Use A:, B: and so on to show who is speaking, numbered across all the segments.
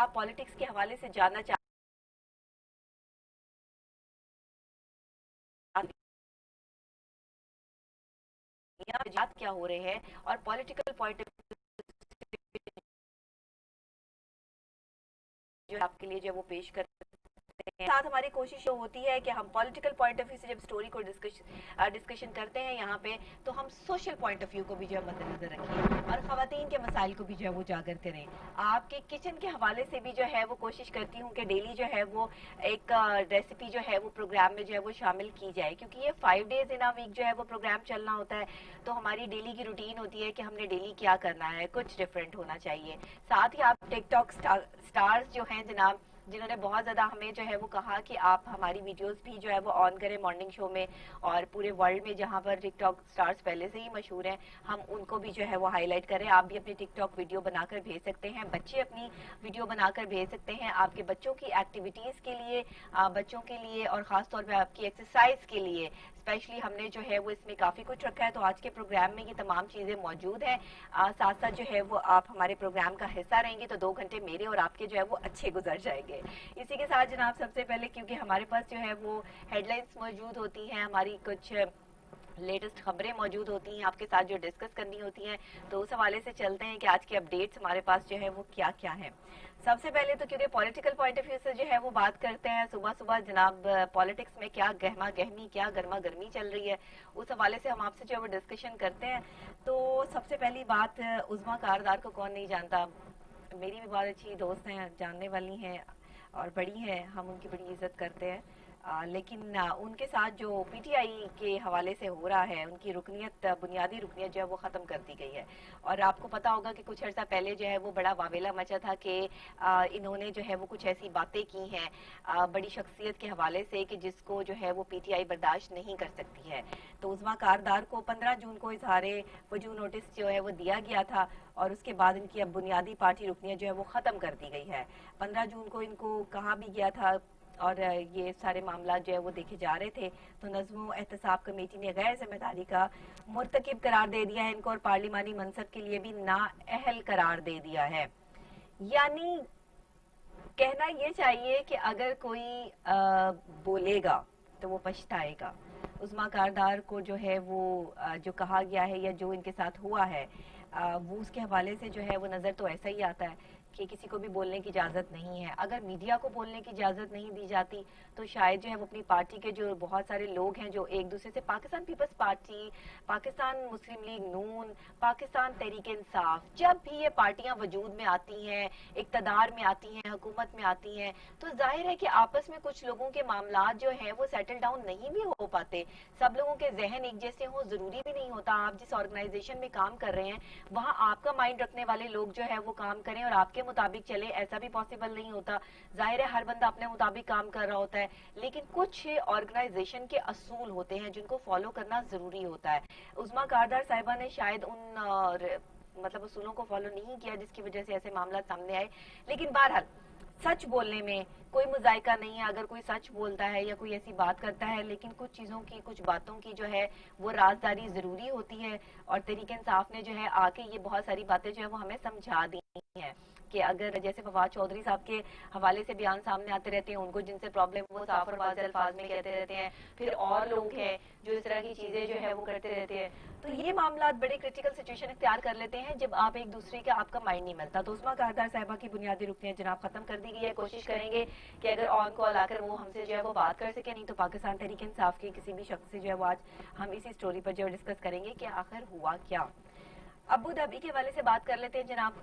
A: آپ پالیٹکس کے حوالے سے جاننا چاہتے ہیں کیا ہو رہے ہیں اور پولیٹیکل پوائنٹ جو آپ کے لیے جو وہ پیش کرتے ہیں ساتھ ہماری کوشش یہ ہوتی ہے کہ ہم پولیٹیکل پوائنٹ آف ویو سے جب سٹوری کو ڈسکشن کرتے ہیں یہاں پہ تو ہم سوشل پوائنٹ آف ویو کو بھی جو ہے مد نظر رکھیں اور خواتین کے مسائل کو بھی جو ہے وہ اجاگر کریں. آپ کے کچن کے حوالے سے بھی جو ہے وہ کوشش کرتی ہوں کہ ڈیلی جو ہے وہ ایک ریسیپی جو ہے وہ پروگرام میں جو ہے وہ شامل کی جائے, کیونکہ یہ 5 days in a week جو ہے وہ پروگرام چلنا ہوتا ہے, تو ہماری ڈیلی کی روٹین ہوتی ہے کہ ہم نے ڈیلی کیا کرنا ہے, کچھ ڈفرینٹ ہونا چاہیے. ساتھ ہی آپ ٹک ٹاک اسٹارز جو ہیں جناب, جنہوں نے بہت زیادہ ہمیں جو ہے وہ کہا کہ آپ ہماری ویڈیوز بھی جو ہے وہ آن کریں مارننگ شو میں, اور پورے ورلڈ میں جہاں پر ٹک ٹاک اسٹارز پہلے سے ہی مشہور ہیں ہم ان کو بھی جو ہے وہ ہائی لائٹ کریں. آپ بھی اپنی ٹک ٹاک ویڈیو بنا کر بھیج سکتے ہیں, بچے اپنی ویڈیو بنا کر بھیج سکتے ہیں آپ کے بچوں کی ایکٹیویٹیز کے لیے, بچوں کے لیے, اور خاص طور پہ آپ کی ایکسرسائز کے لیے اسپیشلی ہم نے جو ہے وہ اس میں کافی کچھ رکھا ہے. تو آج کے پروگرام میں یہ تمام چیزیں موجود ہیں. ساتھ ساتھ جو ہے وہ آپ ہمارے پروگرام کا حصہ رہیں گے تو 2 گھنٹے میرے اور آپ کے جو ہے وہ اچھے گزر جائیں گے. اسی کے ساتھ جناب سب سے پہلے کیونکہ ہمارے پاس جو ہے وہ ہیڈ لائنز موجود ہوتی ہیں, ہماری کچھ لیٹسٹ خبریں موجود ہوتی ہیں آپ کے ساتھ جو ڈسکس کرنی ہوتی ہیں, تو اس حوالے سے چلتے ہیں کہ آج کے اپڈیٹس ہمارے پاس جو ہے وہ کیا کیا ہیں. سب سے پہلے تو کیونکہ پولیٹیکل پوائنٹ آف ویو سے جو ہے وہ بات کرتے ہیں, صبح صبح جناب پالیٹکس میں کیا گہما گہمی, کیا گرما گرمی چل رہی ہے, اس حوالے سے ہم آپ سے جو ہے وہ ڈسکشن کرتے ہیں. تو سب سے پہلی بات, عظمیٰ کاردار کو کون نہیں جانتا, میری بھی بہت اچھی دوست ہیں, جاننے والی ہیں اور بڑی ہیں, ہم ان کی بڑی عزت کرتے ہیں. لیکن ان کے ساتھ جو پی ٹی آئی کے حوالے سے ہو رہا ہے, ان کی رکنیت, بنیادی رکنیت جو ہے وہ ختم کر دی گئی ہے. اور آپ کو پتا ہوگا کہ کچھ عرصہ پہلے جو ہے وہ بڑا واویلا مچا تھا کہ انہوں نے جو ہے وہ کچھ ایسی باتیں کی ہیں بڑی شخصیت کے حوالے سے کہ جس کو جو ہے وہ پی ٹی آئی برداشت نہیں کر سکتی ہے. تو عظمیٰ کاردار کو 15 جون کو اظہار وجوہ نوٹس جو ہے وہ دیا گیا تھا, اور اس کے بعد ان کی اب بنیادی پارٹی رکنیت جو ہے وہ ختم کر دی گئی ہے. 15 جون کو ان کو کہا بھی گیا تھا اور یہ سارے معاملات جو ہے وہ دیکھے جا رہے تھے, تو نظم و احتساب کمیٹی نے غیر ذمہ داری کا مرتکب قرار دے دیا ہے ان کو, اور پارلیمانی منصب کے لیے بھی نااہل قرار دے دیا ہے. یعنی کہنا یہ چاہیے کہ اگر کوئی بولے گا تو وہ پچھتائے گا. عظمیٰ کاردار کو جو ہے وہ جو کہا گیا ہے یا جو ان کے ساتھ ہوا ہے وہ اس کے حوالے سے جو ہے وہ نظر تو ایسا ہی آتا ہے کہ کسی کو بھی بولنے کی اجازت نہیں ہے. اگر میڈیا کو بولنے کی اجازت نہیں دی جاتی تو شاید جو ہے وہ اپنی پارٹی کے جو بہت سارے لوگ ہیں جو ایک دوسرے سے, پاکستان پیپلز پارٹی, پاکستان مسلم لیگ نون, پاکستان تحریک انصاف, جب بھی یہ پارٹیاں وجود میں آتی ہیں, اقتدار میں آتی ہیں, حکومت میں آتی ہیں, تو ظاہر ہے کہ آپس میں کچھ لوگوں کے معاملات جو ہیں وہ سیٹل ڈاؤن نہیں بھی ہو پاتے. سب لوگوں کے ذہن ایک جیسے ہوں ضروری بھی نہیں ہوتا. آپ جس آرگنائزیشن میں کام کر رہے ہیں وہاں آپ کا مائنڈ رکھنے والے لوگ جو ہے وہ کام کریں اور آپ کے مطابق چلے, ایسا بھی پاسبل نہیں ہوتا. ظاہر ہے ہر بندہ اپنے مطابق کام کر رہا ہوتا ہے, لیکن کچھ آرگنائزیشن کے اصول ہوتے ہیں جن کو فالو کرنا ضروری ہوتا ہے. عظمیٰ کاردار صاحبہ نے شاید ان مطلب اصولوں کو فالو نہیں کیا جس کی وجہ سے ایسے معاملات سامنے آئے. لیکن بہرحال سچ بولنے میں کوئی مذائقہ نہیں ہے اگر کوئی سچ بولتا ہے یا کوئی ایسی بات کرتا ہے, لیکن کچھ چیزوں کی, کچھ باتوں کی جو ہے وہ رازداری ضروری ہوتی ہے. اور تحریک انصاف نے جو ہے آ کے یہ بہت ساری باتیں جو ہے وہ ہمیں سمجھا دی ہیں کہ اگر جیسے فواد چودھری صاحب کے حوالے سے بیان سامنے آتے رہتے ہیں, ان کو جن سے پرابلم وہ صاف اور واضح الفاظ میں کہتے رہتے ہیں, پھر اور لوگ ہیں جو اس طرح کی چیزیں جو ہے وہ کرتے رہتے ہیں, تو یہ معاملات بڑے کرٹیکل سچویشن اختیار کر لیتے ہیں جب آپ ایک دوسرے کا آپ کا مائنڈ نہیں ملتا. تو عظمیٰ کاردار صاحبہ کی بنیادی رکنیت جناب ختم کر دی گئی ہے. کوشش کریں گے کہ اگر آن کال آ کر وہ ہم سے جو ہے وہ بات کر سکے, نہیں تو پاکستان تحریک انصاف کے کسی بھی شخص سے جو ہے وہ آج ہم اسی سٹوری پر جو ہے ڈسکس کریں گے کہ آخر ہوا کیا. ابو دھابی کے حوالے سے بات کر لیتے ہیں جناب.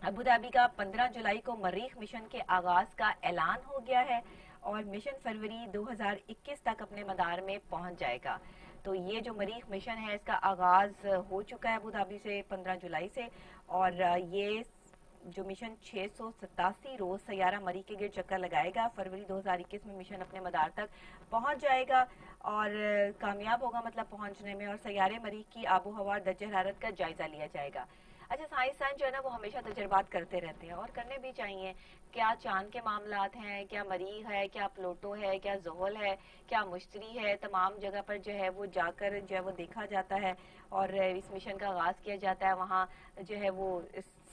A: ابو دھابی کا 15 جولائی کو مریخ مشن کے آغاز کا اعلان ہو گیا ہے اور مشن فروری 2021 تک اپنے مدار میں پہنچ جائے گا. تو یہ جو مریخ مشن ہے اس کا آغاز ہو چکا ہے ابو دھابی سے 15 جولائی سے, اور یہ جو مشن 687 روز سیارہ مریخ کے گرد چکر لگائے گا. فروری 2021 میں مشن اپنے مدار تک پہنچ جائے گا اور کامیاب ہوگا مطلب پہنچنے میں, اور سیارے مریخ کی آب و ہوا درجہ حرارت کا جائزہ لیا جائے گا. اچھا, سائنسدان جو ہے نا وہ ہمیشہ تجربات کرتے رہتے ہیں اور کرنے بھی چاہیے. کیا چاند کے معاملات ہیں, کیا مریخ ہے, کیا پلوٹو ہے, کیا زحل ہے, کیا مشتری ہے, تمام جگہ پر جو ہے وہ جا کر جو ہے وہ دیکھا جاتا ہے اور اس مشن کا آغاز کیا جاتا ہے. وہاں جو ہے وہ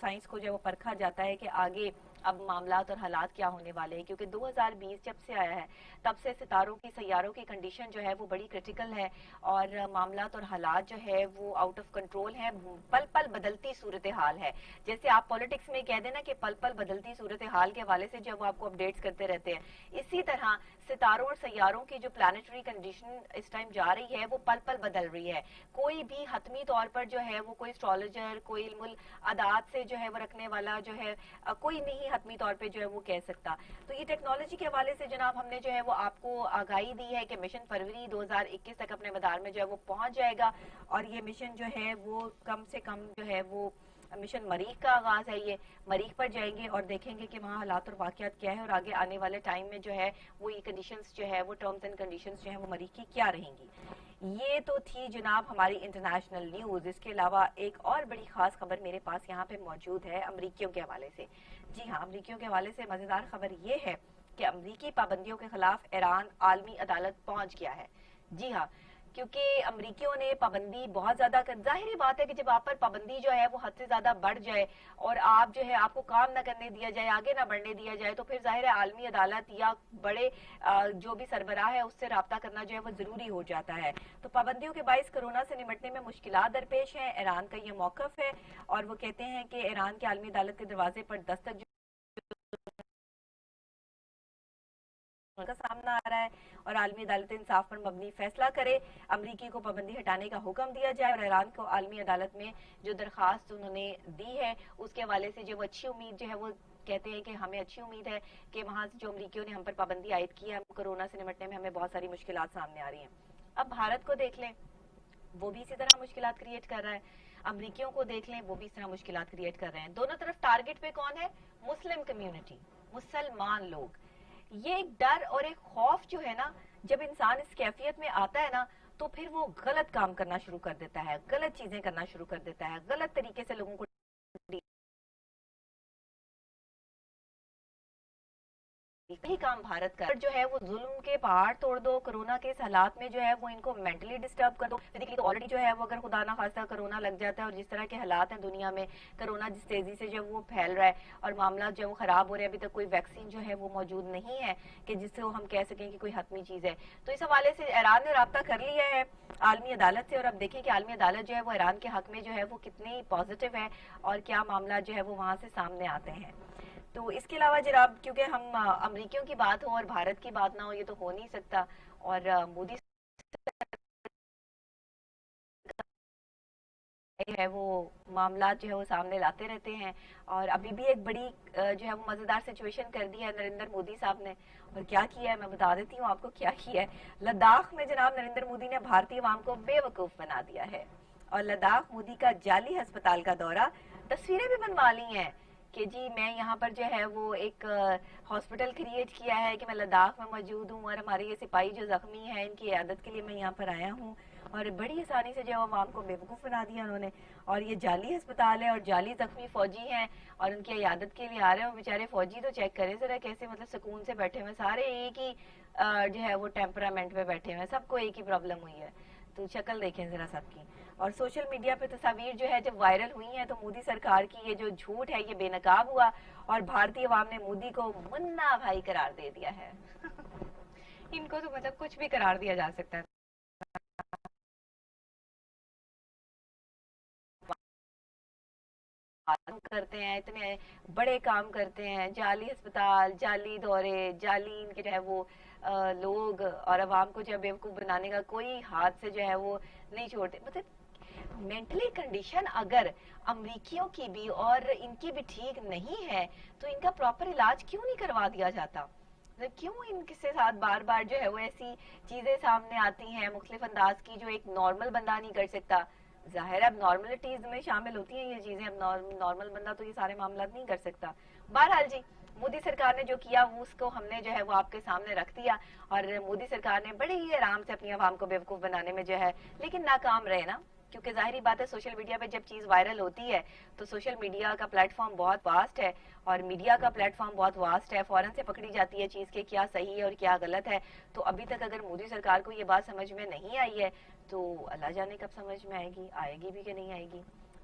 A: سائنس کو جو ہے وہ پرکھا جاتا ہے کہ آگے اب معاملات اور حالات کیا ہونے والے ہیں، کیونکہ 2020 جب سے آیا ہے تب سے ستاروں کی سیاروں کی کنڈیشن جو ہے وہ بڑی کرٹیکل ہے، اور معاملات اور حالات جو ہے وہ آؤٹ آف کنٹرول ہیں، پل پل بدلتی صورتحال ہے. جیسے آپ پولیٹکس میں کہہ دینا کہ پل پل بدلتی صورتحال کے حوالے سے جب وہ آپ کو اپڈیٹس کرتے رہتے ہیں، اسی طرح ستاروں اور سیاروں کی جو پلانٹری کنڈیشن اس ٹائم جا رہی ہے وہ پل پل بدل رہی ہے. کوئی بھی حتمی طور پر جو ہے وہ کوئی اسٹرالوجر، کوئی علم العداد سے جو ہے وہ رکھنے والا جو ہے کوئی نہیں حتمی طور پہ جو ہے وہ کہہ سکتا. تو یہ ٹیکنالوجی کے حوالے سے جناب ہم نے جو ہے وہ آپ کو آگاہی دی ہے کہ مشن فروری 2021 تک اپنے مدار میں جو ہے وہ پہنچ جائے گا، اور یہ مشن جو ہے وہ کم سے کم جو ہے وہ مشن مریخ کا آغاز ہے. یہ مریخ پر جائیں گے اور دیکھیں گے کہ وہاں حالات اور واقعات کیا ہے، اور آگے آنے والے ٹائم میں جو ہے وہ یہ کنڈیشنز جو ہے وہ ٹرمز اینڈ کنڈیشنز جو ہیں وہ مریخ کی کیا رہیں گی. یہ تو تھی جناب ہماری انٹرنیشنل نیوز. اس کے علاوہ ایک اور بڑی خاص خبر میرے پاس یہاں پہ موجود ہے امریکیوں کے حوالے سے. جی ہاں، امریکیوں کے حوالے سے مزیدار خبر یہ ہے کہ امریکی پابندیوں کے خلاف ایران عالمی عدالت پہنچ گیا ہے. جی ہاں، کیونکہ امریکیوں نے پابندی بہت زیادہ ظاہری بات ہے کہ جب آپ پر پابندی جو ہے وہ حد سے زیادہ بڑھ جائے اور آپ جو ہے آپ کو کام نہ کرنے دیا جائے، آگے نہ بڑھنے دیا جائے، تو پھر ظاہر ہے عالمی عدالت یا بڑے جو بھی سربراہ ہے اس سے رابطہ کرنا جو ہے وہ ضروری ہو جاتا ہے. تو پابندیوں کے باعث کرونا سے نمٹنے میں مشکلات درپیش ہیں. ایران کا یہ موقف ہے اور وہ کہتے ہیں کہ ایران کے عالمی عدالت کے دروازے پر دستک کا سامنا آ رہا ہے اور عالمی عدالت انصاف پر مبنی فیصلہ کرے. امریکی کو پابندی ہٹانے کا حکم دیا جائے اور ایران کو عالمی عدالت میں جو درخواست انہوں نے دی ہے اس کے حوالے سے جو وہ اچھی امید جو ہے وہ کہتے ہیں کہ ہمیں اچھی امید ہے کہ وہاں سے جو امریکیوں نے ہم پر پابندی عائد کی ہے، ہم کورونا سے نمٹنے میں ہمیں بہت ساری مشکلات سامنے آ رہی ہیں. اب بھارت کو دیکھ لیں، وہ بھی اسی طرح مشکلات کریٹ کر رہا ہے. امریکیوں کو دیکھ لیں، وہ بھی اس طرح مشکلات کریٹ کر رہے ہیں. دونوں طرف ٹارگٹ پہ کون ہے؟ مسلم کمیونٹی، مسلمان لوگ. یہ ایک ڈر اور ایک خوف جو ہے نا، جب انسان اس کیفیت میں آتا ہے نا تو پھر وہ غلط کام کرنا شروع کر دیتا ہے، غلط چیزیں کرنا شروع کر دیتا ہے، غلط طریقے سے لوگوں کو یہی کام بھارت کا جو ہے وہ ظلم کے پہاڑ توڑ دو. کرونا کے اس حالات میں جو ہے وہ ان کو مینٹلی ڈسٹرب کر دو. فزیکلی تو آلریڈی جو ہے وہ اگر خدا نہ خواستہ کرونا لگ جاتا ہے اور جس طرح کے حالات ہیں دنیا میں، کرونا جس تیزی سے جو وہ پھیل رہا ہے اور معاملات جو وہ خراب ہو رہے ہیں، ابھی تک کوئی ویکسین جو ہے وہ موجود نہیں ہے کہ جس سے ہم کہہ سکیں کہ کوئی حتمی چیز ہے. تو اس حوالے سے ایران نے رابطہ کر لیا ہے عالمی عدالت سے، اور اب دیکھیں کہ عالمی عدالت جو ہے وہ ایران کے حق میں جو ہے وہ کتنی پازیٹیو ہے اور کیا معاملات جو ہے وہ وہاں سے سامنے آتے ہیں. تو اس کے علاوہ جناب کیونکہ ہم امریکیوں کی بات ہو اور بھارت کی بات نہ ہو، یہ تو ہو نہیں سکتا. اور مودی ہے وہ معاملات جو ہے وہ سامنے لاتے رہتے ہیں، اور ابھی بھی ایک بڑی جو ہے وہ مزیدار سچویشن کر دی ہے نریندر مودی صاحب نے. اور کیا کیا ہے میں بتا دیتی ہوں آپ کو کیا کیا ہے. لداخ میں جناب نریندر مودی نے بھارتی عوام کو بے وقوف بنا دیا ہے، اور لداخ مودی کا جعلی ہسپتال کا دورہ، تصویریں بھی بنوا لی ہیں کہ جی میں یہاں پر جو ہے وہ ایک ہاسپٹل کریٹ کیا ہے کہ میں لداخ میں موجود ہوں اور ہمارے یہ سپاہی جو زخمی ہیں ان کی عیادت کے لیے میں یہاں پر آیا ہوں. اور بڑی آسانی سے جو عوام کو بے وقوف بنا دیا انہوں نے. اور یہ جعلی ہسپتال ہے اور جعلی زخمی فوجی ہیں اور ان کی عیادت کے لیے آ رہے ہیں. بیچارے فوجی تو چیک کریں ذرا کیسے مطلب سکون سے بیٹھے ہوئے، سارے ایک ہی جو ہے وہ ٹیمپرامنٹ پہ بیٹھے ہوئے، سب کو ایک ہی پرابلم ہوئی ہے. تو شکل دیکھیں ذرا سب کی. اور سوشل میڈیا پہ تصاویر جو ہے جب وائرل ہوئی ہیں تو مودی سرکار کی یہ جو جھوٹ ہے یہ بے نقاب ہوا اور بھارتی عوام نے مودی کو منا بھائی قرار دے دیا ہے. ان کو تو مطلب کچھ بھی قرار دیا جا سکتا ہے. کرتے ہیں اتنے بڑے کام کرتے ہیں، جعلی ہسپتال، جعلی دورے، جعلی ان کے جو ہے وہ لوگ، اور عوام کو جو ہے بیوقوف بنانے کا کوئی ہاتھ سے جو ہے وہ نہیں چھوڑتے. مطلب مینٹلی کنڈیشن اگر امریکیوں کی بھی اور ان کی بھی ٹھیک نہیں ہے تو ان کا پراپر علاج کیوں نہیں کروا دیا جاتا؟ کیوں ان کے ساتھ بار بار جو ہے وہ ایسی چیزیں سامنے آتی ہیں مختلف انداز کی جو ایک نارمل بندہ نہیں کر سکتا؟ ظاہر ہے اب نارملٹیز میں شامل ہوتی ہیں یہ چیزیں، اب نارمل بندہ تو یہ سارے معاملات نہیں کر سکتا. بہرحال جی، مودی سرکار نے جو کیا وہ اس کو ہم نے جو ہے وہ آپ کے سامنے رکھ دیا، اور مودی سرکار نے بڑے ہی آرام سے اپنی عوام کو بیوقوف بنانے میں جو ہے لیکن ناکام رہے نا. کیونکہ ظاہری بات ہے سوشل میڈیا پہ جب چیز وائرل ہوتی ہے تو سوشل میڈیا کا پلیٹ فارم بہت واسٹ ہے اور میڈیا کا پلیٹ فارم بہت واسٹ ہے، فوراً سے پکڑی جاتی ہے چیز کہ کیا صحیح ہے اور کیا غلط ہے. تو ابھی تک اگر مودی سرکار کو یہ بات سمجھ میں نہیں آئی ہے تو اللہ جانے کب سمجھ میں آئے گی، آئے گی بھی کہ نہیں آئے گی.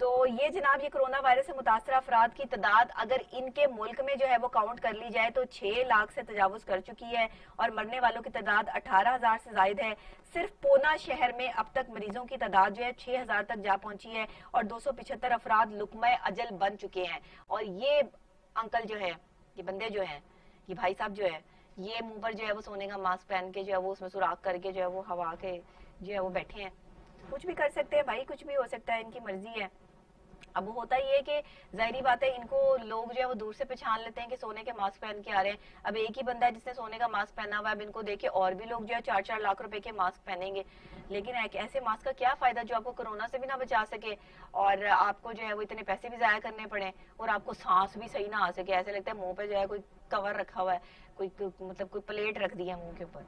A: تو یہ جناب یہ کرونا وائرس سے متاثرہ افراد کی تعداد اگر ان کے ملک میں جو ہے وہ کاؤنٹ کر لی جائے تو 6 لاکھ سے تجاوز کر چکی ہے اور مرنے والوں کی تعداد 18,000 سے زائد ہے. صرف پونا شہر میں اب تک مریضوں کی تعداد جو ہے 6,000 تک جا پہنچی ہے اور 275 افراد لقمہ اجل بن چکے ہیں. اور یہ انکل جو ہے، یہ بندے جو ہیں، یہ بھائی صاحب جو ہے، یہ منہ پر جو ہے وہ سونے کا ماسک پہن کے جو ہے وہ اس میں سوراخ کر کے جو ہے وہ ہوا کے جو ہے وہ بیٹھے ہیں. کچھ بھی کر سکتے ہیں بھائی، کچھ بھی ہو سکتا ہے، ان کی مرضی ہے. اب ہوتا یہ ہے کہ ظاہری بات ہے ان کو لوگ جو ہے وہ دور سے پہچان لیتے ہیں کہ سونے کے ماسک پہن کے آ رہے ہیں. اب ایک ہی بندہ ہے جس نے سونے کا ماسک پہنا ہوا ہے، اب ان کو دیکھ کے اور بھی لوگ جو ہے 4-4 لاکھ روپے کے ماسک پہنیں گے. لیکن ایسے ماسک کا کیا فائدہ جو آپ کو کرونا سے بھی نہ بچا سکے اور آپ کو جو ہے وہ اتنے پیسے بھی ضائع کرنے پڑے اور آپ کو سانس بھی صحیح نہ آ سکے. ایسے لگتا ہے منہ پہ جو ہے کوئی کور رکھا ہوا ہے، کوئی پلیٹ رکھ دی ہے منہ کے اوپر.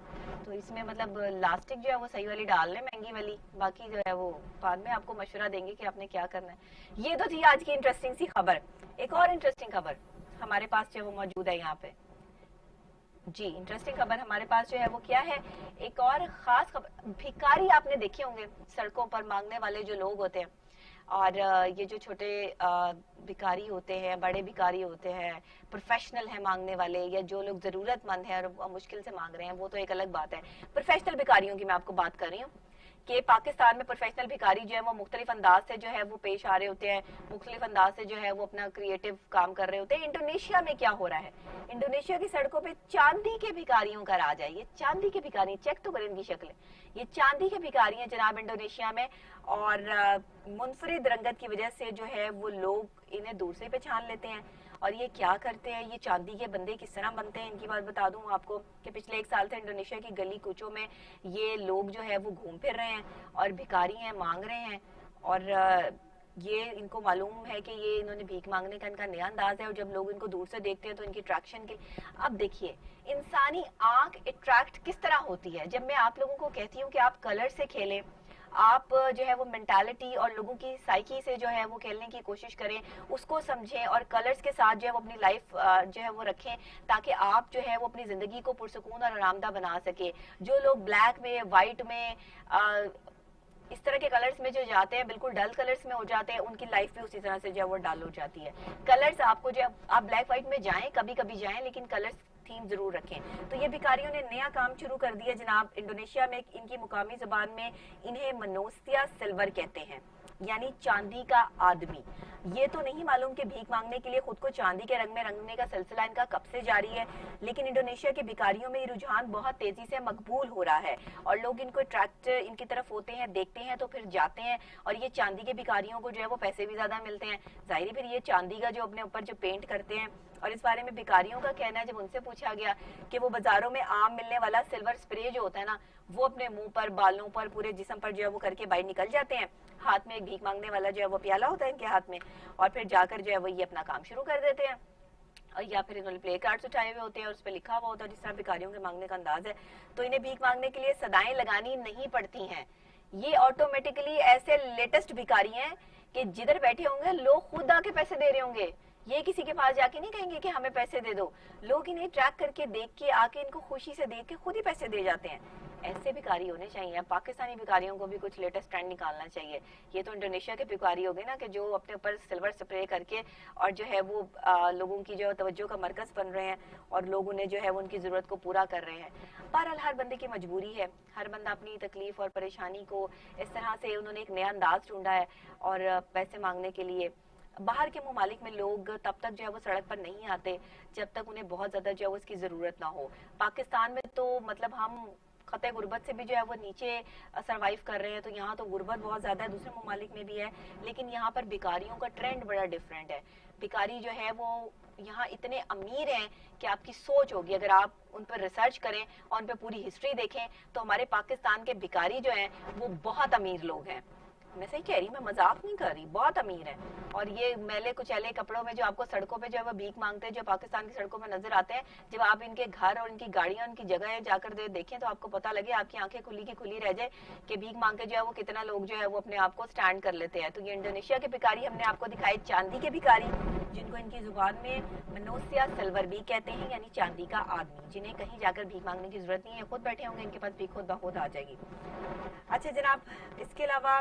A: تو اس میں مطلب لاسٹک جو ہے وہ صحیح والی ڈال لیں، مہنگی والی، باقی جو ہے وہ بعد میں آپ کو مشورہ دیں گے کہ آپ نے کیا کرنا ہے. یہ تو تھی آج کی انٹرسٹنگ سی خبر. ایک اور انٹرسٹنگ خبر ہمارے پاس جو ہے وہ موجود ہے یہاں پہ. جی انٹرسٹنگ خبر ہمارے پاس جو ہے وہ کیا ہے، ایک اور خاص خبر. بھکاری آپ نے دیکھے ہوں گے سڑکوں پر مانگنے والے جو لوگ ہوتے ہیں، اور یہ جو چھوٹے بھکاری ہوتے ہیں، بڑے بھکاری ہوتے ہیں، پروفیشنل ہیں مانگنے والے، یا جو لوگ ضرورت مند ہیں اور مشکل سے مانگ رہے ہیں، وہ تو ایک الگ بات ہے. پروفیشنل بھکاریوں کی میں آپ کو بات کر رہی ہوں کہ پاکستان میں پروفیشنل بھکاری جو ہے وہ مختلف انداز سے جو ہے وہ پیش آ رہے ہوتے ہیں، مختلف انداز سے جو ہے وہ اپنا کریٹو کام کر رہے ہوتے ہیں. انڈونیشیا میں کیا ہو رہا ہے، انڈونیشیا کی سڑکوں پہ چاندی کے بھکاریوں کا راج ہے. یہ چاندی کے بھکاری، چیک تو کریں ان کی شکلیں، یہ چاندی کے بھکاری ہیں جناب انڈونیشیا میں. اور منفرد رنگت کی وجہ سے جو ہے وہ لوگ انہیں دور سے پہچان لیتے ہیں. اور یہ کیا کرتے ہیں، یہ چاندی کے بندے کس طرح بنتے ہیں، ان کی بات بتا دوں آپ کو کہ پچھلے 1 سال سے انڈونیشیا کی گلی کوچوں میں یہ لوگ جو ہے وہ گھوم پھر رہے ہیں اور بھکاری ہیں، مانگ رہے ہیں. اور یہ ان کو معلوم ہے کہ یہ انہوں نے بھیک مانگنے کا ان کا نیا انداز ہے، اور جب لوگ ان کو دور سے دیکھتے ہیں تو ان کی اٹریکشن کے. اب دیکھیے انسانی آنکھ اٹریکٹ کس طرح ہوتی ہے. جب میں آپ لوگوں کو کہتی ہوں کہ آپ کلر سے کھیلیں، آپ جو ہے وہ مینٹالٹی اور لوگوں کی سائیکی سے جو ہے وہ کھیلنے کی کوشش کریں، اس کو سمجھیں اور کلرز کے ساتھ جو ہے وہ اپنی لائف جو ہے وہ رکھیں تاکہ آپ جو ہے وہ اپنی زندگی کو پرسکون اور آرامدہ بنا سکے. جو لوگ بلیک میں، وائٹ میں، اس طرح کے کلرز میں جو جاتے ہیں، بالکل ڈل کلرز میں ہو جاتے ہیں، ان کی لائف بھی اسی طرح سے جو ہے وہ ڈل ہو جاتی ہے. کلرز آپ کو جو آپ بلیک وائٹ میں جائیں، کبھی کبھی جائیں، لیکن کلرز تھیم ضرور رکھیں. تو یہ بھکاریوں نے نیا کام شروع کر دیا جناب انڈونیشیا میں. ان کی مقامی زبان میں انہیں منوسیا سلور کہتے ہیں، یعنی چاندی کا آدمی. یہ تو نہیں معلوم کہ بھیک مانگنے کے لیے خود کو چاندی کے رنگ میں رنگنے کا سلسلہ ان کا کب سے جاری ہے، لیکن انڈونیشیا کے بھکاریوں میں یہ رجحان بہت تیزی سے مقبول ہو رہا ہے اور لوگ ان کو اٹریکٹ ان کی طرف ہوتے ہیں، دیکھتے ہیں تو پھر جاتے ہیں. اور یہ چاندی کے بھکاریوں کو جو ہے وہ پیسے بھی زیادہ ملتے ہیں. ظاہر پھر یہ چاندی کا جو اپنے اوپر جو پینٹ کرتے ہیں. اور اس بارے میں بھکاریوں کا کہنا ہے، جب ان سے پوچھا گیا کہ وہ بازاروں میں عام ملنے والا سلور اسپرے جو ہوتا ہے نا، وہ اپنے منہ پر، بالوں پر، پورے جسم پر جو ہے وہ کر کے باہر نکل جاتے ہیں. ہاتھ میں ایک بھیک مانگنے والا جو ہے وہ پیالہ ہوتا ہے ان کے ہاتھ میں، اور پھر جا کر جو ہے وہ یہ اپنا کام شروع کر دیتے ہیں. اور یا پھر انہوں نے پلے کارڈز اٹھائے ہوئے ہوتے ہیں اور اس پہ لکھا ہوا ہوتا ہے جس طرح بھکاریوں کے مانگنے کا انداز ہے. تو انہیں بھیک مانگنے کے لیے صدائیں لگانی نہیں پڑتی ہیں. یہ آٹومیٹکلی ایسے لیٹسٹ بھکاری ہیں کہ جدھر بیٹھے ہوں گے لوگ خود آ کے پیسے دے رہے ہوں گے. یہ کسی کے پاس جا کے نہیں کہیں گے کہ ہمیں پیسے دے دو. لوگ انہیں ٹریک کر کے دیکھ کے آ کے ان کو خوشی سے دیکھ کے خود ہی پیسے دے جاتے ہیں. ایسے بھکاری ہونے چاہیے. پاکستانی بھکاریوں کو بھی کچھ لیٹسٹ ٹرینڈ نکالنا چاہیے. یہ تو انڈونیشیا کے بھکاری ہو گئے نا کہ جو اپنے اوپر سلور سپرے کر کے اور جو ہے وہ لوگوں کی جو توجہ کا مرکز بن رہے ہیں اور لوگ انہیں جو ہے وہ ان کی ضرورت کو پورا کر رہے ہیں. بہرحال ہر بندے کی مجبوری ہے، ہر بندہ اپنی تکلیف اور پریشانی کو اس طرح سے انہوں نے ایک نیا انداز ڈھونڈا ہے اور پیسے مانگنے کے لیے. باہر کے ممالک میں لوگ تب تک جو ہے وہ سڑک پر نہیں آتے جب تک انہیں بہت زیادہ جو ہے اس کی ضرورت نہ ہو. پاکستان میں تو مطلب ہم خطے غربت سے بھی جو ہے وہ نیچے سروائیو کر رہے ہیں، تو یہاں تو غربت بہت زیادہ ہے، دوسرے ممالک میں بھی ہے، لیکن یہاں پر بھکاریوں کا ٹرینڈ بڑا ڈیفرنٹ ہے. بھکاری جو ہے وہ یہاں اتنے امیر ہیں کہ آپ کی سوچ ہوگی اگر آپ ان پر ریسرچ کریں اور ان پہ پوری ہسٹری دیکھیں تو ہمارے پاکستان کے بھکاری جو ہیں وہ بہت امیر لوگ ہیں. میں صحیح کہہ رہی، میں مذاق نہیں کر رہی، بہت امیر ہیں. اور یہ میلے کچیلے کپڑوں میں جو آپ کو سڑکوں پہ جو ہے وہ بھیک مانگتے ہیں جو پاکستان کی سڑکوں میں نظر آتے ہیں، جب آپ ان کے گھر اور ان کی گاڑیاں ان کی جگہ جا کر دیکھیں تو آپ کو پتہ لگے، آپ کی آنکھیں کھلی کی کھلی رہ جائے کہ بھیک مانگ کے جو ہے وہ کتنا لوگ جو ہے وہ اپنے آپ کو سٹینڈ کر لیتے ہیں. تو یہ انڈونیشیا کے بھکاری ہم نے آپ کو دکھائے، چاندی کے بھکاری جن کو ان کی زبان میں منوسیا سلور بھی کہتے ہیں، یعنی چاندی کا آدمی، جنہیں کہیں جا کر بھیک مانگنے کی ضرورت نہیں ہے، خود بیٹھے ہوں گے، ان کے پاس بھیک خود بخود آ جائے گی. اچھا جناب، اس کے علاوہ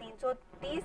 A: 330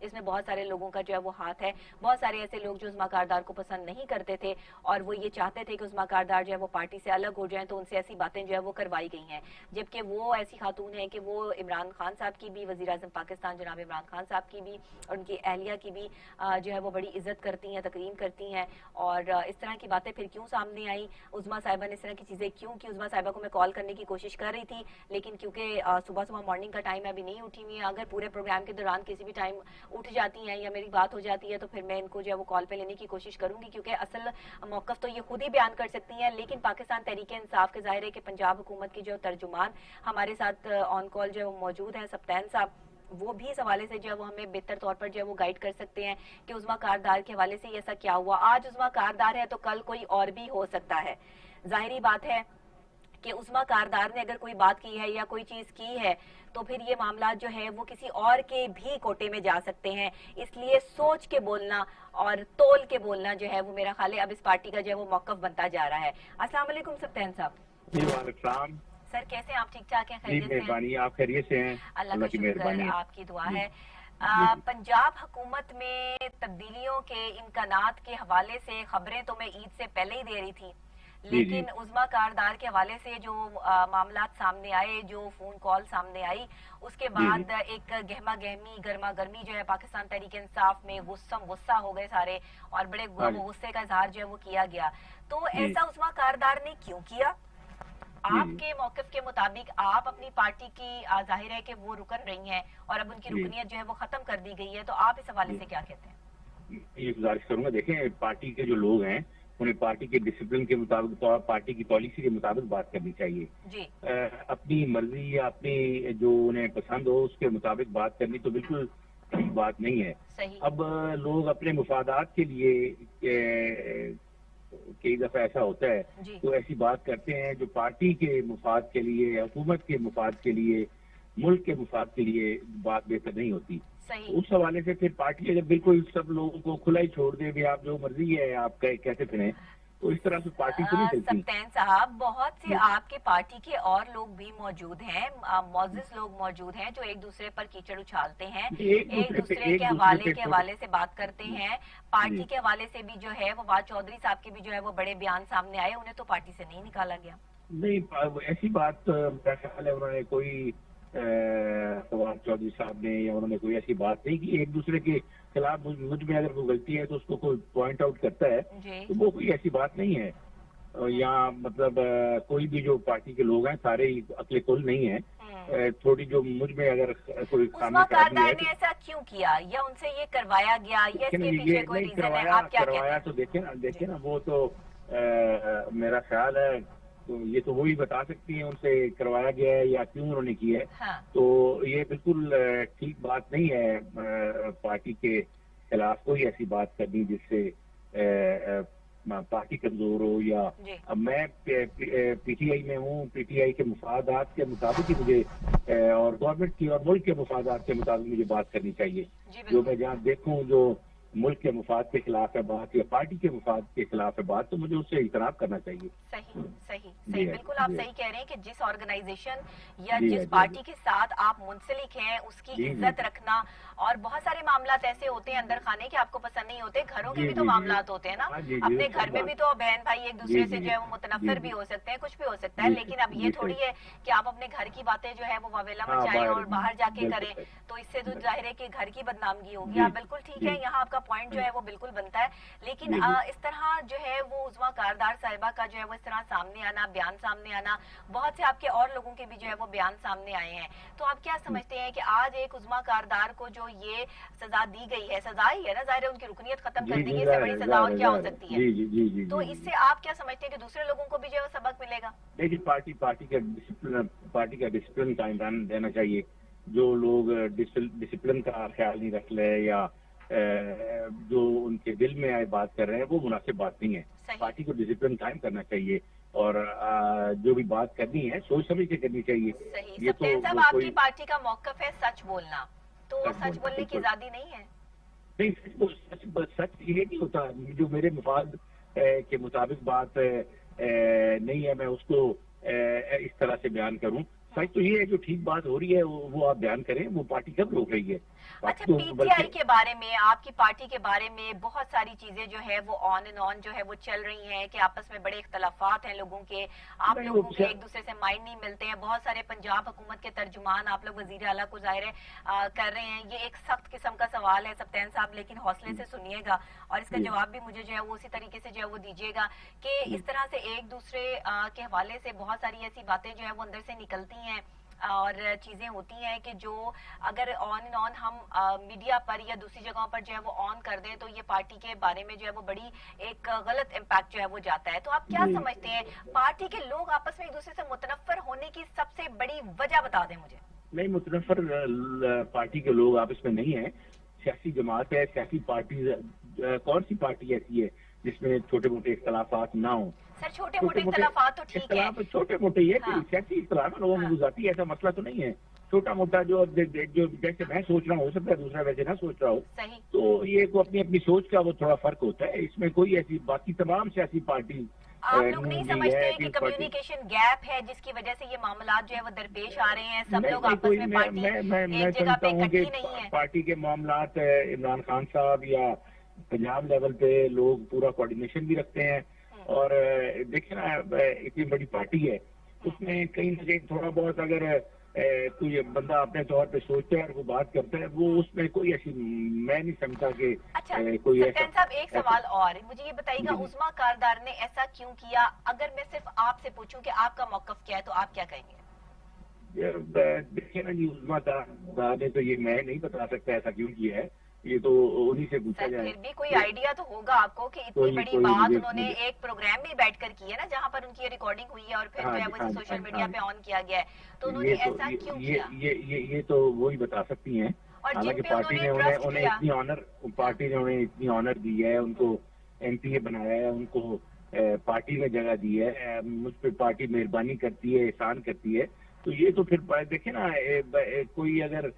A: اس میں بہت سارے لوگوں کا جو ہے وہ ہاتھ ہے. بہت سارے ایسے لوگ جو عظمیٰ کاردار کو پسند نہیں کرتے تھے اور وہ یہ چاہتے تھے کہ عظمیٰ کاردار جو ہے وہ پارٹی سے الگ ہو جائیں, تو ان سے ایسی باتیں جو ہے وہ کروائی گئی ہیں. جبکہ وہ ایسی خاتون ہیں کہ وہ عمران خان صاحب کی بھی, وزیر اعظم پاکستان جناب عمران خان صاحب کی بھی اور ان کی اہلیہ کی بھی جو ہے وہ بڑی عزت کرتی ہیں, تکریم کرتی ہیں. اور اس طرح کی باتیں پھر کیوں سامنے آئیں, عظمیٰ صاحبہ نے اس طرح کی چیزیں کیوں کی؟ عظمیٰ صاحبہ کو میں کال کرنے کی کوشش کر رہی تھی, لیکن کیونکہ صبح مارننگ کا ٹائم ہے, ابھی نہیں اٹھی ہوئی ہیں. اگر پورے پروگرام کے دوران کسی بھی ٹائم اٹھ جاتی ہیں یا میری بات ہو جاتی ہے تو پھر میں ان کو جو ہے وہ کال پہ لینے کی کوشش کروں گی, کیونکہ اصل موقف تو یہ خود ہی بیان کر سکتی ہیں. لیکن پاکستان تحریک انصاف کے ظاہر ہے کہ پنجاب حکومت کی جو ترجمان ہمارے ساتھ آن کال جو ہے وہ موجود ہیں, سبطین صاحب, وہ بھی اس حوالے سے جو ہے وہ ہمیں بہتر طور پر جو ہے وہ گائیڈ کر سکتے ہیں کہ عظمیٰ کاردار کے حوالے سے ایسا کیا ہوا. آج عظمیٰ کاردار ہے تو کل کوئی اور بھی ہو سکتا ہے. ظاہری بات ہے کہ عظمیٰ کاردار نے اگر کوئی بات کی ہے یا کوئی چیز کی ہے تو پھر یہ معاملات جو ہے وہ کسی اور کے بھی کوٹے میں جا سکتے ہیں. اس لیے سوچ کے بولنا اور تول کے بولنا جو ہے وہ میرا خیال ہے اب اس پارٹی کا جو ہے وہ موقف بنتا جا رہا ہے. السلام علیکم سبطین صاحب.
B: جی وعلیکم السلام.
A: سر کیسے ہیں آپ؟ ٹھیک ٹھاک ہیں؟
B: جی
A: خیریت سے ہیں؟
B: مہربانی, آپ خیریت سے ہیں؟
A: اللہ کا
B: کی
A: شکر,
B: مہربانی,
A: آپ کی دعا ہے.
B: جی.
A: پنجاب حکومت میں تبدیلیوں کے امکانات کے حوالے سے خبریں تو میں عید سے پہلے ہی دے رہی تھی, لیکن عظمیٰ کاردار کے حوالے سے جو معاملات سامنے آئے, جو فون کال سامنے آئی, اس کے بعد ایک گہما گہمی گرما گرمی جو ہے پاکستان تحریک انصاف میں غصہ ہو گئے سارے, اور بڑے غصے کا اظہار جو ہے وہ کیا گیا. تو ایسا عظمیٰ کاردار نے کیوں کیا؟ آپ کے موقف کے مطابق آپ اپنی پارٹی کی ظاہر ہے کہ وہ رکن رہی ہیں اور اب ان کی رکنیت جو ہے وہ ختم کر دی گئی ہے, تو آپ اس حوالے سے کیا کہتے ہیں؟
B: یہ گزارش کروں گا, دیکھیں پارٹی کے جو لوگ ہیں انہیں پارٹی کے ڈسپلن کے مطابق, پارٹی کی پالیسی کے مطابق بات کرنی چاہیے.
A: جی.
B: اپنی مرضی یا اپنی جو انہیں پسند ہو اس کے مطابق بات کرنی تو بالکل صحیح بات نہیں ہے.
A: صحیح.
B: اب لوگ اپنے مفادات کے لیے کئی دفعہ ایسا ہوتا ہے تو ایسی بات کرتے ہیں جو پارٹی کے مفاد کے لیے, حکومت کے مفاد کے لیے, ملک کے مفاد کے لیے بات بہتر نہیں ہوتی. اس حوالے سے پھر پارٹی اگر بالکل سب لوگوں کو کھلا ہی چھوڑ دے, بھی آپ جو مرضی ہے آپ کہتے پھریں, تو اس طرح سے پارٹی تو نہیں چلتی.
A: سبطین صاحب, بہت سے آپ کے پارٹی کے اور لوگ بھی موجود ہیں, معزز لوگ موجود ہیں جو ایک دوسرے پر کیچڑ اچھالتے ہیں, ایک دوسرے کے حوالے سے بات کرتے ہیں. پارٹی کے حوالے سے بھی جو ہے وہ فواد چودھری صاحب کے بھی جو ہے وہ بڑے بیان سامنے آئے, انہیں تو پارٹی سے نہیں نکالا گیا.
B: نہیں, ایسی بات میرا خیال ہے انہوں نے کوئی, فواد چودھری صاحب نے یا انہوں نے کوئی ایسی بات نہیں کی. ایک دوسرے کے خلاف مجھ میں اگر کوئی غلطی ہے تو اس کو کوئی پوائنٹ آؤٹ کرتا ہے, تو وہ کوئی ایسی بات نہیں ہے. یا مطلب کوئی بھی جو پارٹی کے لوگ ہیں سارے عقل کل نہیں ہیں, تھوڑی جو مجھ میں اگر کوئی
A: عظمیٰ کاردار نے ایسا کیوں کیا, یا ان سے یہ کروایا گیا, یا اس کے پیچھے کوئی ریزن ہے؟ آپ کیا کہتے ہیں؟
B: تو دیکھیں نا وہ تو میرا خیال ہے یہ تو وہی بتا سکتی ہیں ان سے کروایا گیا ہے یا کیوں انہوں نے کیا ہے. تو یہ بالکل ٹھیک بات نہیں ہے پارٹی کے خلاف کوئی ایسی بات کرنی جس سے پارٹی کمزور ہو. یا اب میں پی ٹی آئی میں ہوں, پی ٹی آئی کے مفادات کے مطابق ہی مجھے اور گورنمنٹ کی اور ملک کے مفادات کے مطابق مجھے بات کرنی چاہیے. جو میں جہاں دیکھوں جو ملک کے مفاد کے خلاف ہے بات یا پارٹی کے مفاد کے خلاف ہے بات, تو مجھے اس سے اجتناب کرنا چاہیے.
A: صحیح, بالکل آپ صحیح کہہ رہے ہیں کہ جس آرگنائزیشن یا جس پارٹی کے ساتھ آپ منسلک ہیں اس کی عزت رکھنا. اور بہت سارے معاملات ایسے ہوتے ہیں اندر خانے کے آپ کو پسند نہیں ہوتے, گھروں کے بھی تو معاملات ہوتے ہیں نا, اپنے گھر میں بھی تو بہن بھائی ایک دوسرے سے جو ہے وہ متنفر بھی ہو سکتے ہیں, کچھ بھی ہو سکتا ہے. لیکن اب یہ تھوڑی ہے کہ آپ اپنے گھر کی باتیں جو ہے وہ واویلا مچائیں اور باہر جا کے کریں, تو اس سے تو ظاہر ہے کہ گھر کی بدنامگی ہوگی. آپ بالکل ٹھیک ہے, یہاں آپ کا پوائنٹ جو ہے وہ بالکل بنتا ہے. لیکن اس طرح جو ہے وہ عظمیٰ کاردار صاحبہ کا جو ہے وہ اس طرح سامنے آنا, بیان سامنے آنا, بہت سے آپ کے اور لوگوں کے بھی جو ہے وہ بیان سامنے آئے ہیں, تو آپ کیا سمجھتے ہیں کہ آج ایک عظمیٰ کاردار کو جو یہ سزا دی گئی ہے, سزا ہی ہے نا, ظاہر ہے ان کی رکنیت ختم کر دی گئی, اس سے بڑی سزا اور کیا ہو سکتی ہے؟ تو اس سے آپ کیا سمجھتے ہیں کہ دوسرے لوگوں کو بھی جو ہے سبق ملے گا؟
B: دیکھیے پارٹی کا ڈسپلن قائم دینا چاہیے. جو لوگ ڈسپلن کا خیال نہیں رکھ رہے یا جو ان کے دل میں آئے بات کر رہے ہیں وہ مناسب بات نہیں ہے. پارٹی کو ڈسپلن قائم کرنا چاہیے اور جو بھی بات کرنی ہے سوچ سمجھ کے کرنی چاہیے.
A: یہ تو آپ کی پارٹی کا موقف ہے سچ بولنا, تو سچ بولنے کی آزادی نہیں ہے؟
B: نہیں, سچ یہ نہیں ہوتا. جو میرے مفاد کے مطابق بات نہیں ہے میں اس کو اس طرح سے بیان کروں. سچ تو یہ ہے جو ٹھیک بات ہو رہی ہے وہ آپ بیان کریں, وہ پارٹی کب روک رہی ہے.
A: اچھا, پی ٹی آئی کے بارے میں, آپ کی پارٹی کے بارے میں بہت ساری چیزیں جو ہے وہ آن اینڈ آن جو ہے وہ چل رہی ہیں کہ آپس میں بڑے اختلافات ہیں لوگوں کے, آپ لوگوں کے ایک دوسرے سے مائنڈ نہیں ملتے ہیں. بہت سارے پنجاب حکومت کے ترجمان آپ لوگ وزیر اعلیٰ کو ظاہر ہے کر رہے ہیں. یہ ایک سخت قسم کا سوال ہے سبطین صاحب, لیکن حوصلے سے سنیے گا اور اس کا جواب بھی مجھے جو ہے وہ اسی طریقے سے جو ہے وہ دیجیے گا کہ اس طرح سے ایک دوسرے کے حوالے سے بہت ساری ایسی باتیں جو ہے وہ اندر سے نکلتی ہیں اور چیزیں ہوتی ہیں کہ جو اگر آن اینڈ آن ہم میڈیا پر یا دوسری جگہوں پر جو ہے وہ آن کر دیں تو یہ پارٹی کے بارے میں جو ہے وہ بڑی ایک غلط امپیکٹ جو ہے وہ جاتا ہے. تو آپ کیا سمجھتے ہیں پارٹی کے لوگ آپس میں ایک دوسرے سے متنفر ہونے کی سب سے بڑی وجہ بتا دیں مجھے.
B: نہیں, متنفر پارٹی کے لوگ آپس میں نہیں ہیں. سیاسی جماعت ہے, سیاسی پارٹی, کون سی پارٹی ایسی ہے جس میں چھوٹے موٹے اختلافات نہ ہوں؟
A: سر چھوٹے موٹے اختلافات تو ٹھیک ہے,
B: چھوٹے موٹے یہ کہ سیاسی اختلاف لوگوں میں گزارتی ہے, ایسا مسئلہ تو نہیں ہے. چھوٹا موٹا جو جیسے میں سوچ رہا ہوں ہو سکتا ہے دوسرا ویسے نہ سوچ رہا ہو, تو یہ کو اپنی اپنی سوچ کا وہ تھوڑا فرق ہوتا ہے. اس میں کوئی ایسی باقی تمام سیاسی پارٹی
A: آپ لوگ نہیں سمجھتے کہ کمیونیکیشن گیپ ہے جس کی وجہ سے یہ معاملات جو ہے وہ درپیش آ رہے ہیں, سب لوگ آپس میں پارٹی ایک جگہ پہ اکٹھی نہیں ہے.
B: پارٹی کے معاملات عمران خان صاحب یا پنجاب لیول پہ لوگ پورا کوارڈینیشن بھی رکھتے ہیں, اور دیکھیں نا اتنی بڑی پارٹی ہے, اس میں کہیں نہ کہیں تھوڑا بہت اگر کوئی بندہ اپنے طور پہ سوچتا ہے اور وہ بات کرتا ہے, وہ اس میں کوئی ایسی میں نہیں سمجھتا کہ کوئی ایسا.
A: صاحب ایک سوال اور, مجھے یہ بتائیے گا عظما کاردار نے ایسا کیوں کیا؟ اگر میں صرف آپ سے پوچھوں کہ آپ کا موقف کیا ہے تو آپ کیا کہیں گے؟
B: دیکھیں نا جی, عظما کاردار نے تو یہ میں نہیں بتا سکتا ایسا کیوں کیا ہے, یہ تو انہی سے پوچھا جائے.
A: پھر بھی کوئی آئیڈیا تو ہوگا آپ کو کہ اتنی بڑی بات انہوں نے ایک پروگرام میں بیٹھ کر کی ہے نا جہاں پر ان کی ریکارڈنگ ہوئی ہے اور پھر جو ہے وہ سوشل میڈیا پہ آن کیا گیا ہے, تو انہوں نے ایسا کیوں کیا؟
B: یہ تو وہی بتا سکتی ہیں. حالانکہ پارٹی نے انہیں اتنی آنر, پارٹی نے انہیں اتنی آنر دی ہے, ان کو ایم پی اے بنایا ہے, ان کو پارٹی میں جگہ دی ہے, مجھ پہ پارٹی مہربانی کرتی ہے, احسان کرتی ہے. تو یہ تو پھر دیکھیں نا, کوئی اگر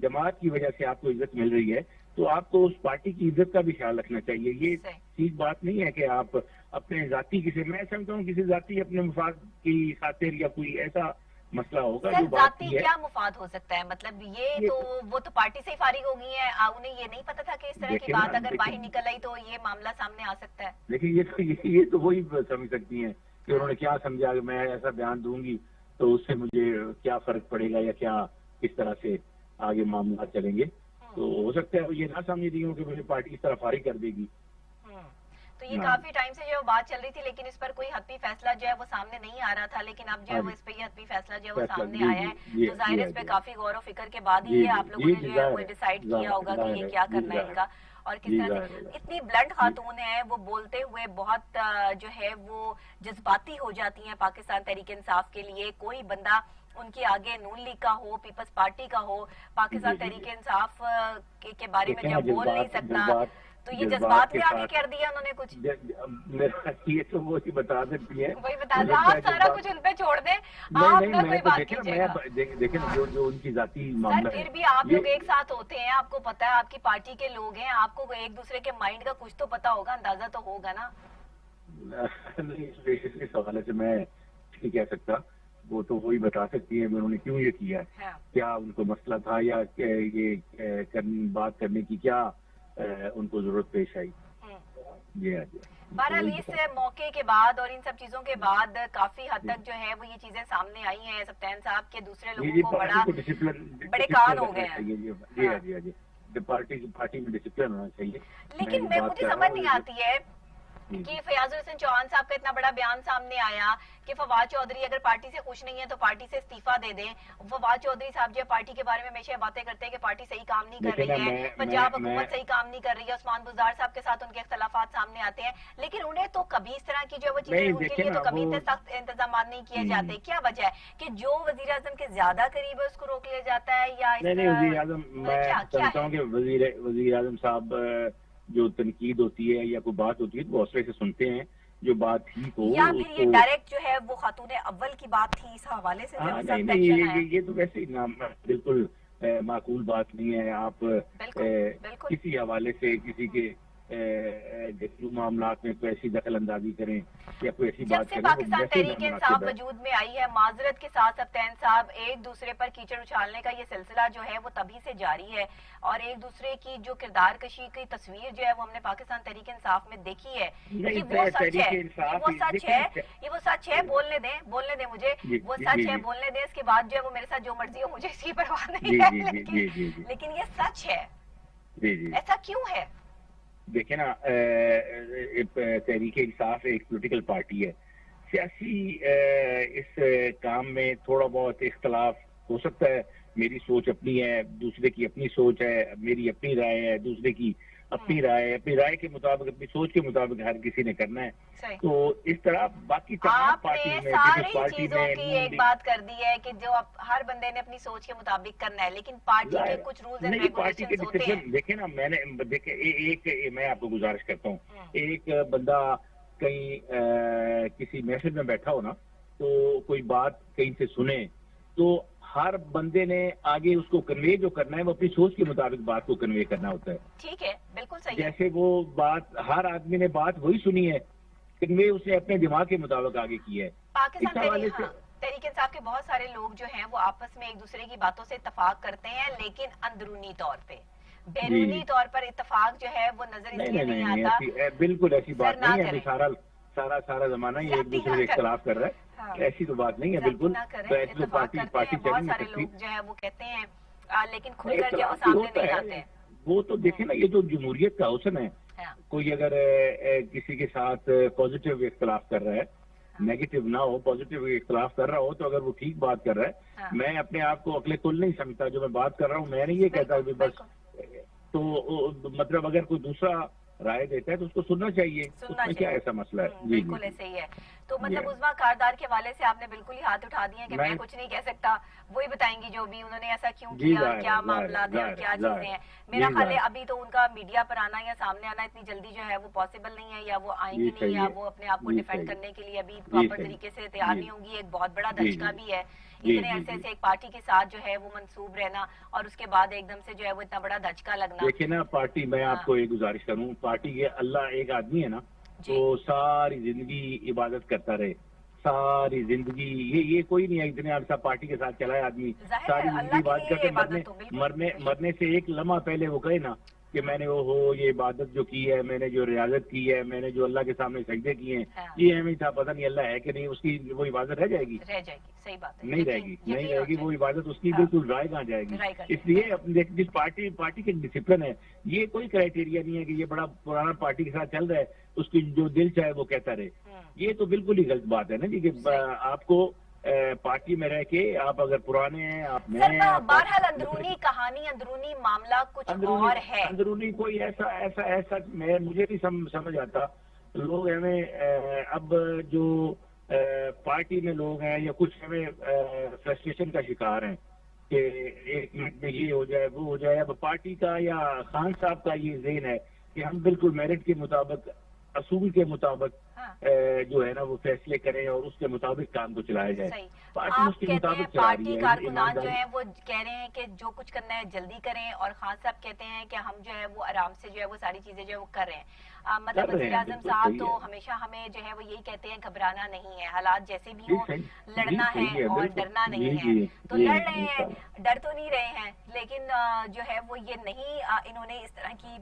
B: جماعت کی وجہ سے آپ کو عزت مل رہی ہے تو آپ کو اس پارٹی کی عزت کا بھی خیال رکھنا چاہیے. یہ ٹھیک بات نہیں ہے کہ آپ اپنے ذاتی میں سمجھتا ہوں کسی ذاتی اپنے مفاد کی خاطر یا کوئی ایسا مسئلہ ہوگا جو بات
A: ذاتی کیا مفاد ہو سکتا ہے, مطلب یہ تو وہ تو پارٹی سے ہی فارغ ہو گئی ہیں, انہیں یہ نہیں پتا تھا کہ اس طرح کی بات اگر باہر نکل آئی تو یہ معاملہ سامنے آ سکتا ہے.
B: لیکن یہ تو وہی سمجھ سکتی ہیں کہ انہوں نے کیا سمجھا کہ میں ایسا بیان دوں گی تو اس سے مجھے کیا فرق پڑے گا یا کیا کس طرح سے آگے معاملات چلیں گے. تو ہو سکتا ہے یہ نہ سمجھ رہی ہوں کہ مجھے پارٹی اس طرح فارغ کر دے گی.
A: تو یہ کافی ٹائم سے جو بات چل رہی تھی, لیکن اس پر کوئی حتمی فیصلہ جو ہے وہ سامنے نہیں آ رہا تھا, لیکن اب جو ہے وہ اس پہ یہ حتمی فیصلہ جو ہے وہ سامنے آیا ہے, تو ظاہر اس پہ کافی غور و فکر کے بعد ہی آپ لوگوں نے جو ہے وہ ڈیسائیڈ کیا ہوگا کہ یہ کیا کرنا ہے ان کا اور کس طرح سے. اتنی بلنٹ خاتون ہیں, وہ بولتے ہوئے بہت جو ہے وہ جذباتی ہو جاتی ہیں پاکستان تحریک انصاف کے لیے. کوئی بندہ ان کے آگے نون لیگ کا ہو, پیپلز پارٹی کا ہو, پاکستان تحریک انصاف کے بارے میں جو بول نہیں سکتا. تو یہ جذبات میں آگے کر دیا انہوں نے کچھ,
B: یہ تو وہی بتا دیتی ہے,
A: وہی بتا دیں, آپ سارا کچھ ان پہ چھوڑ دیں, آپ نہ کوئی بات کیجیے گا.
B: دیکھیں جو ان کی ذاتی معاملہ ہے,
A: پھر بھی آپ لوگ ایک ساتھ ہوتے ہیں, آپ کو پتا ہے آپ کی پارٹی کے لوگ ہیں, آپ کو ایک دوسرے کے مائنڈ کا کچھ تو پتا ہوگا, اندازہ تو ہوگا نا.
B: اس حوالے سے میں نہیں کہہ سکتا, وہ تو وہی بتا سکتی ہے انہوں نے کیوں یہ کیا ہے, کیا ان کو مسئلہ تھا یا یہ بات کرنے کی کیا ان کو ضرورت پیش آئی.
A: بہرحال اس موقع کے بعد اور ان سب چیزوں کے بعد کافی حد تک جو ہے وہ یہ چیزیں سامنے آئی ہیں سبطین صاحب کے, دوسرے لوگوں کو بڑے کان ہو گئے ہیں.
B: پارٹی میں ڈسپلن ہونا چاہیے.
A: لیکن مجھے سمجھ نہیں آتی ہے کہ فیاض الحسن چوہان صاحب کا اتنا بڑا بیان سامنے آیا کہ فواد چودھری اگر پارٹی سے خوش نہیں ہے تو پارٹی سے استعفیٰ دے دیں. فواد چودھری صاحب جو پارٹی کے بارے میں ہمیشہ باتیں کرتے ہیں کہ پارٹی صحیح کام نہیں کر رہی ہے, پنجاب حکومت صحیح کام نہیں کر رہی ہے, عثمان بزدار صاحب کے ساتھ ان کے اختلافات سامنے آتے ہیں, لیکن انہیں تو کبھی اس طرح کی جو وہ چیزیں ان کے لیے تو کبھی سخت انتظامات نہیں کیے جاتے. کیا وجہ ہے کہ جو وزیر اعظم کے زیادہ قریب ہے اس کو روک لیا جاتا ہے, یا
B: وزیر اعظم میں سمجھتا ہوں کہ وزیر اعظم صاحب جو تنقید ہوتی ہے یا کوئی بات ہوتی ہے تو حوصلے سے سنتے ہیں, جو بات ٹھیک ہو,
A: یا پھر یہ ڈائریکٹ جو ہے وہ خاتون اول کی بات تھی, اس حوالے سے
B: یہ تو ویسے ہی بالکل معقول بات نہیں ہے. آپ کسی حوالے سے کسی کے گھریلو معاملات میں کوئی ایسی دخل اندازی کریں یا کوئی ایسی
A: جب
B: بات
A: سے
B: کریں
A: پاکستان تحریک انصاف وجود میں آئی ہے، معذرت کے ساتھ سبطین صاحب، ایک دوسرے پر کیچڑ اچھالنے کا یہ سلسلہ جو ہے وہ تبھی سے جاری ہے، اور ایک دوسرے کی جو کردار کشی کی تصویر جو ہے وہ ہم نے پاکستان تحریک انصاف میں دیکھی ہے. یہ وہ سچ ہے، یہ وہ سچ ہے. بولنے دیں مجھے، وہ سچ ہے، بولنے دیں. اس کے بعد جو ہے وہ میرے ساتھ جو مرضی ہو، مجھے اس کی پرواہ نہیں ہے، لیکن یہ سچ ہے. ایسا کیوں ہے؟
B: دیکھیں نا، تحریک انصاف ایک پولیٹیکل پارٹی ہے. سیاسی اس کام میں تھوڑا بہت اختلاف ہو سکتا ہے. میری سوچ اپنی ہے، دوسرے کی اپنی سوچ ہے، میری اپنی رائے ہے، دوسرے کی اپنی رائے ہے. اپنی رائے کے مطابق، اپنی سوچ کے مطابق ہر کسی نے کرنا ہے. تو اس طرح باقی تمام پارٹیز میں،
A: ساری چیزوں کی ایک بات کر دی ہے کہ جو ہر بندے نے اپنی سوچ کے مطابق کرنا ہے، لیکن پارٹی کے کچھ رولز اینڈ ریگولیشنز ہوتے ہیں.
B: دیکھیں نا، میں آپ کو گزارش کرتا ہوں، ایک بندہ کہیں کسی محفل میں بیٹھا ہو نا، تو کوئی بات کہیں سے سنے، تو ہر بندے نے آگے اس کو کنوے جو کرنا ہے وہ اپنی سوچ کے مطابق بات کو کنوے کرنا ہوتا ہے.
A: ٹھیک ہے، بالکل صحیح.
B: جیسے وہ بات ہر آدمی نے بات وہی سنی ہے، کنوے اس نے اپنے دماغ کے مطابق آگے کی ہے.
A: پاکستان تحریک انصاف کے بہت سارے لوگ جو ہیں وہ آپس میں ایک دوسرے کی باتوں سے اتفاق کرتے ہیں، لیکن اندرونی طور پہ، بیرونی طور پر اتفاق جو ہے وہ نظر اس لیے نہیں آتا.
B: بالکل ایسی بات نہیں ہے. سارا زمانہ یہ ایک دوسرے سے اختلاف کر رہا ہے، ایسی تو بات نہیں ہے. بالکل پارٹی
A: بہت سارے لوگ جو ہے وہ کہتے ہیں، لیکن کھل کر جو سامنے نہیں آتے.
B: وہ تو دیکھیں نا، یہ تو جمہوریت کا حسن ہے. کوئی اگر کسی کے ساتھ پازیٹیو اختلاف کر رہا ہے، نیگیٹو نہ ہو، پازیٹیو اختلاف کر رہا ہو، تو اگر وہ ٹھیک بات کر رہا ہے. میں اپنے آپ کو عقل کل نہیں سمجھتا. جو میں بات کر رہا ہوں، میں نہیں یہ کہتا کہ بس، تو مطلب اگر کوئی دوسرا رائے دیتا ہے تو اس کو سننا چاہیے. اس میں کیا ایسا مسئلہ ہے؟
A: بالکل ایسے ہی ہے. تو مطلب عظمیٰ کاردار کے حوالے سے آپ نے بالکل ہی ہاتھ اٹھا دیے کہ میں کچھ نہیں کہہ سکتا، وہی بتائیں گی جو بھی انہوں نے ایسا کیوں کیا، کیا معاملات ہیں اور کیا چیزیں ہیں. میرا خیال ہے ابھی تو ان کا میڈیا پر آنا یا سامنے آنا اتنی جلدی جو ہے وہ پاسبل نہیں ہے، یا وہ آئیں گی نہیں، یا وہ اپنے آپ کو ڈیفینڈ کرنے کے لیے ابھی پراپر طریقے سے تیار نہیں ہوں گی. ایک بہت بڑا دھچکا بھی ہے اتنے عرصے سے ایک پارٹی کے ساتھ جو ہے وہ منسوب رہنا، اور اس کے بعد ایک دم سے جو ہے وہ اتنا بڑا دھچکا لگنا.
B: دیکھیں نا، پارٹی، میں آپ کو ایک گزارش کروں، پارٹی کے اللہ ایک آدمی ہے نا، تو ساری زندگی عبادت کرتا رہے، ساری زندگی. یہ کوئی نہیں ہے اتنے عرصہ پارٹی کے ساتھ چلا ہے آدمی، ساری زندگی عبادت کرتے. مرنے سے ایک لمحہ پہلے وہ کہے نا کہ میں نے یہ عبادت جو کی ہے، میں نے جو ریاضت کی ہے، میں نے جو اللہ کے سامنے سجدے کیے ہیں، یہ ہمیں تھا، پتہ نہیں اللہ ہے کہ نہیں. اس کی وہ عبادت رہ جائے گی؟
A: صحیح بات ہے،
B: نہیں رہے گی. وہ عبادت اس کی بالکل رائے کہاں جائے گی. اس لیے جس پارٹی کے ڈسپلن ہے، یہ کوئی کرائٹیریا نہیں ہے کہ یہ بڑا پرانا پارٹی کے ساتھ چل رہا ہے، اس کی جو دل چاہے وہ کہتا رہے. یہ تو بالکل ہی غلط بات ہے نا جی، کہ آپ کو پارٹی میں رہ کے آپ اگر پرانے ہیں، آپ نئے ہیں.
A: بہرحال اندرونی کہانی، اندرونی معاملہ کچھ اور ہے.
B: اندرونی کوئی ایسا مجھے نہیں سمجھ آتا. لوگ ہمیں اب جو پارٹی میں لوگ ہیں یا کچھ ہمیں فرسٹریشن کا شکار ہیں کہ ایک منٹ میں یہ ہو جائے، وہ ہو جائے. اب پارٹی کا یا خان صاحب کا یہ ذہن ہے کہ ہم بالکل میرٹ کے مطابق، اصول کے مطابق جو ہے نا وہ فیصلے کریں اور اس کے مطابق کام کو چلایا جائے.
A: پارٹی اس کے مطابق چلا رہی ہے. پارٹی کارکنان جو ہیں وہ کہہ رہے ہیں کہ جو کچھ کرنا ہے جلدی کریں، اور خان صاحب کہتے ہیں کہ ہم جو ہے وہ آرام سے جو ہے وہ ساری چیزیں جو ہے وہ کر رہے ہیں. مطلب وزیر اعظم صاحب تو ہمیشہ ہمیں جو ہے وہ یہی کہتے ہیں گھبرانا نہیں ہے، حالات جیسے بھی ہوں لڑنا ہے اور ڈرنا نہیں ہے. تو لڑ رہے ہیں، ڈر تو نہیں رہے ہیں، لیکن جو ہے وہ یہ نہیں، انہوں نے اس طرح کی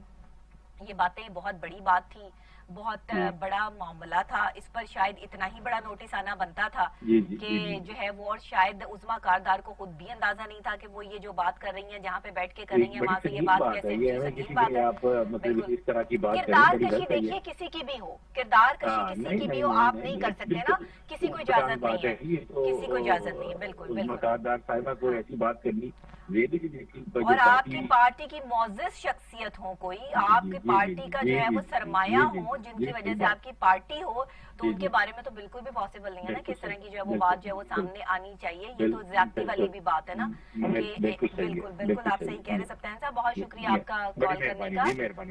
A: یہ باتیں، بہت بڑی بات تھی، بہت بڑا معاملہ تھا، اس پر شاید اتنا ہی بڑا نوٹس آنا بنتا تھا کہ جو ہے وہ، اور شاید عظمیٰ کاردار کو خود بھی اندازہ نہیں تھا کہ وہ یہ جو بات کر رہی ہیں، جہاں پہ بیٹھ کے کر رہی ہیں، وہاں سے یہ بات کیسے سنگین بات ہے. کردار کشی دیکھیے کسی کی بھی ہو، کردار کشی کسی کی بھی ہو، آپ نہیں کر سکتے نا، کسی کو اجازت نہیں ہے، کسی کو اجازت نہیں ہے. بالکل
B: کاردار صاحبہ کو ایسی بات کرنی.
A: اور آپ کی پارٹی کی معزز شخصیت ہو، کوئی آپ کی پارٹی کا جو ہے وہ سرمایہ ہو، جن کی وجہ سے آپ کی پارٹی ہو، تو ان کے بارے میں تو بالکل بھی پاسبل نہیں ہے نا کہ اس طرح کی جو ہے وہ بات جو ہے وہ سامنے آنی چاہیے. یہ تو زیادتی والی بھی بات ہے نا. بالکل آپ صحیح کہہ رہے ہیں سبطین صاحب. بہت شکریہ آپ کا کال کرنے کا،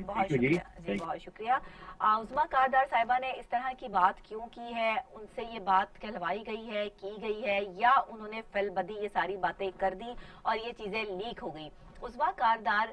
A: بہت شکریہ جی، بہت شکریہ. عظمیٰ کاردار صاحبہ نے اس طرح کی بات کیوں کی ہے؟ ان سے یہ بات کہلوائی گئی ہے، کی گئی ہے، یا انہوں نے فعل بدی یہ ساری باتیں کر دی اور یہ چیزیں لیک ہو گئی؟ عظمیٰ کاردار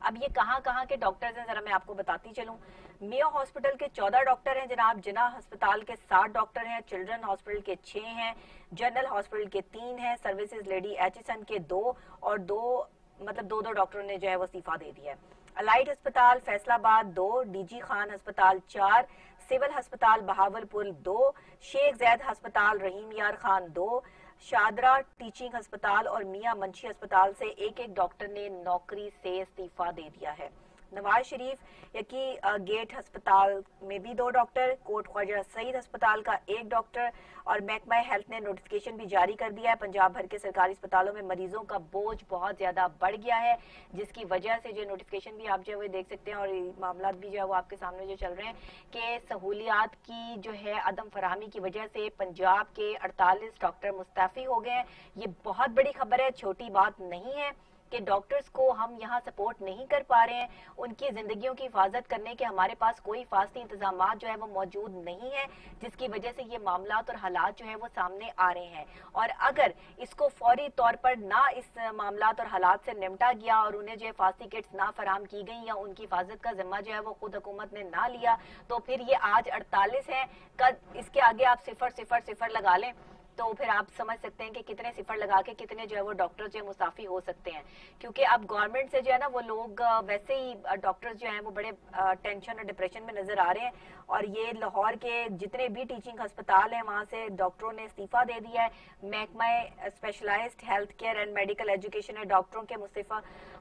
A: اب یہ کہاں کہاں کے ڈاکٹرز ہیں ذرا میں آپ کو بتاتی چلوں. میو ہاسپٹل کے 14 ڈاکٹر ہیں جناب, جنا ہسپتال کے 7 ڈاکٹر ہیں, چلڈرن ہاسپٹل کے 6 ہیں, جنرل ہاسپٹل کے 3 ہیں, سروسز لیڈی ایچسن کے 2 اور 2 ڈاکٹروں نے جو ہے وہ استعفیٰ دے دیا ہے. الائٹ ہسپتال فیصل آباد 2, ڈی جی خان ہسپتال 4, سول ہسپتال بہاول پور 2, شیخ زید ہسپتال رحیم یار خان 2, شادرہ ٹیچنگ ہسپتال اور میاں منشی ہسپتال سے ایک ڈاکٹر نے نوکری سے استعفیٰ دے دیا ہے. نواز شریف یکی گیٹ ہسپتال میں بھی 2 ڈاکٹر, کوٹ خواجہ سعید ہسپتال کا 1 ڈاکٹر اور محکمہ ہیلتھ نے نوٹیفیکیشن بھی جاری کر دیا ہے. پنجاب بھر کے سرکاری اسپتالوں میں مریضوں کا بوجھ بہت زیادہ بڑھ گیا ہے, جس کی وجہ سے جو نوٹیفیکیشن بھی آپ جو ہے دیکھ سکتے ہیں اور معاملات بھی جو ہے وہ آپ کے سامنے جو چل رہے ہیں کہ سہولیات کی جو ہے عدم فراہمی کی وجہ سے پنجاب کے 48 ڈاکٹر مستعفی ہو گئے ہیں. یہ بہت بڑی خبر ہے, چھوٹی بات نہیں ہے کہ ڈاکٹرز کو ہم یہاں سپورٹ نہیں کر پا رہے ہیں, ان کی زندگیوں کی حفاظت کرنے کے ہمارے پاس کوئی حفاظتی انتظامات جو ہے وہ موجود نہیں ہیں, جس کی وجہ سے یہ معاملات اور حالات جو ہے وہ سامنے آ رہے ہیں. اور اگر اس کو فوری طور پر نہ اس معاملات اور حالات سے نمٹا گیا اور انہیں جو حفاظتی کٹس نہ فراہم کی گئیں یا ان کی حفاظت کا ذمہ جو ہے وہ خود حکومت نے نہ لیا, تو پھر یہ آج 48 ہیں, اس کے آگے آپ 0 لگا لیں تو پھر آپ سمجھ سکتے ہیں کہ کتنے 0 لگا کے کتنے جو ہے وہ ڈاکٹر جو ہے مستعفی ہو سکتے ہیں. کیونکہ اب گورنمنٹ سے جو ہے نا وہ لوگ ویسے ہی ڈاکٹرز جو ہیں وہ بڑے ٹینشن اور ڈپریشن میں نظر آ رہے ہیں, اور یہ لاہور کے جتنے بھی ٹیچنگ ہسپتال ہیں وہاں سے ڈاکٹروں نے استعفیٰ دے دیا ہے. محکمہ specialised health care and medical education نے ڈاکٹروں کے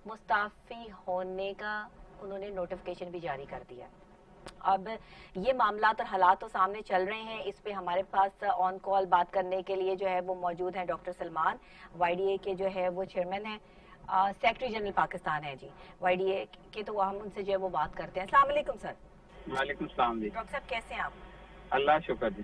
A: مستعفی ہونے کا انہوں نے نوٹیفیکیشن بھی جاری کر دیا. اب یہ معاملات اور حالات تو سامنے چل رہے ہیں, اس پہ ہمارے پاس آن کال بات کرنے کے لیے جو ہے وہ موجود ہیں doctor Salman, Y D A کے جو ہے وہ چیئرمین ہیں, سیکرٹری جنرل پاکستان ہے جی وائی ڈی اے کے, تو ہم ان سے جو ہے وہ بات کرتے ہیں. السلام علیکم سر.
B: وعلیکم السلام جی.
A: ڈاکٹر صاحب کیسے ہیں آپ؟
B: اللہ شکر جی.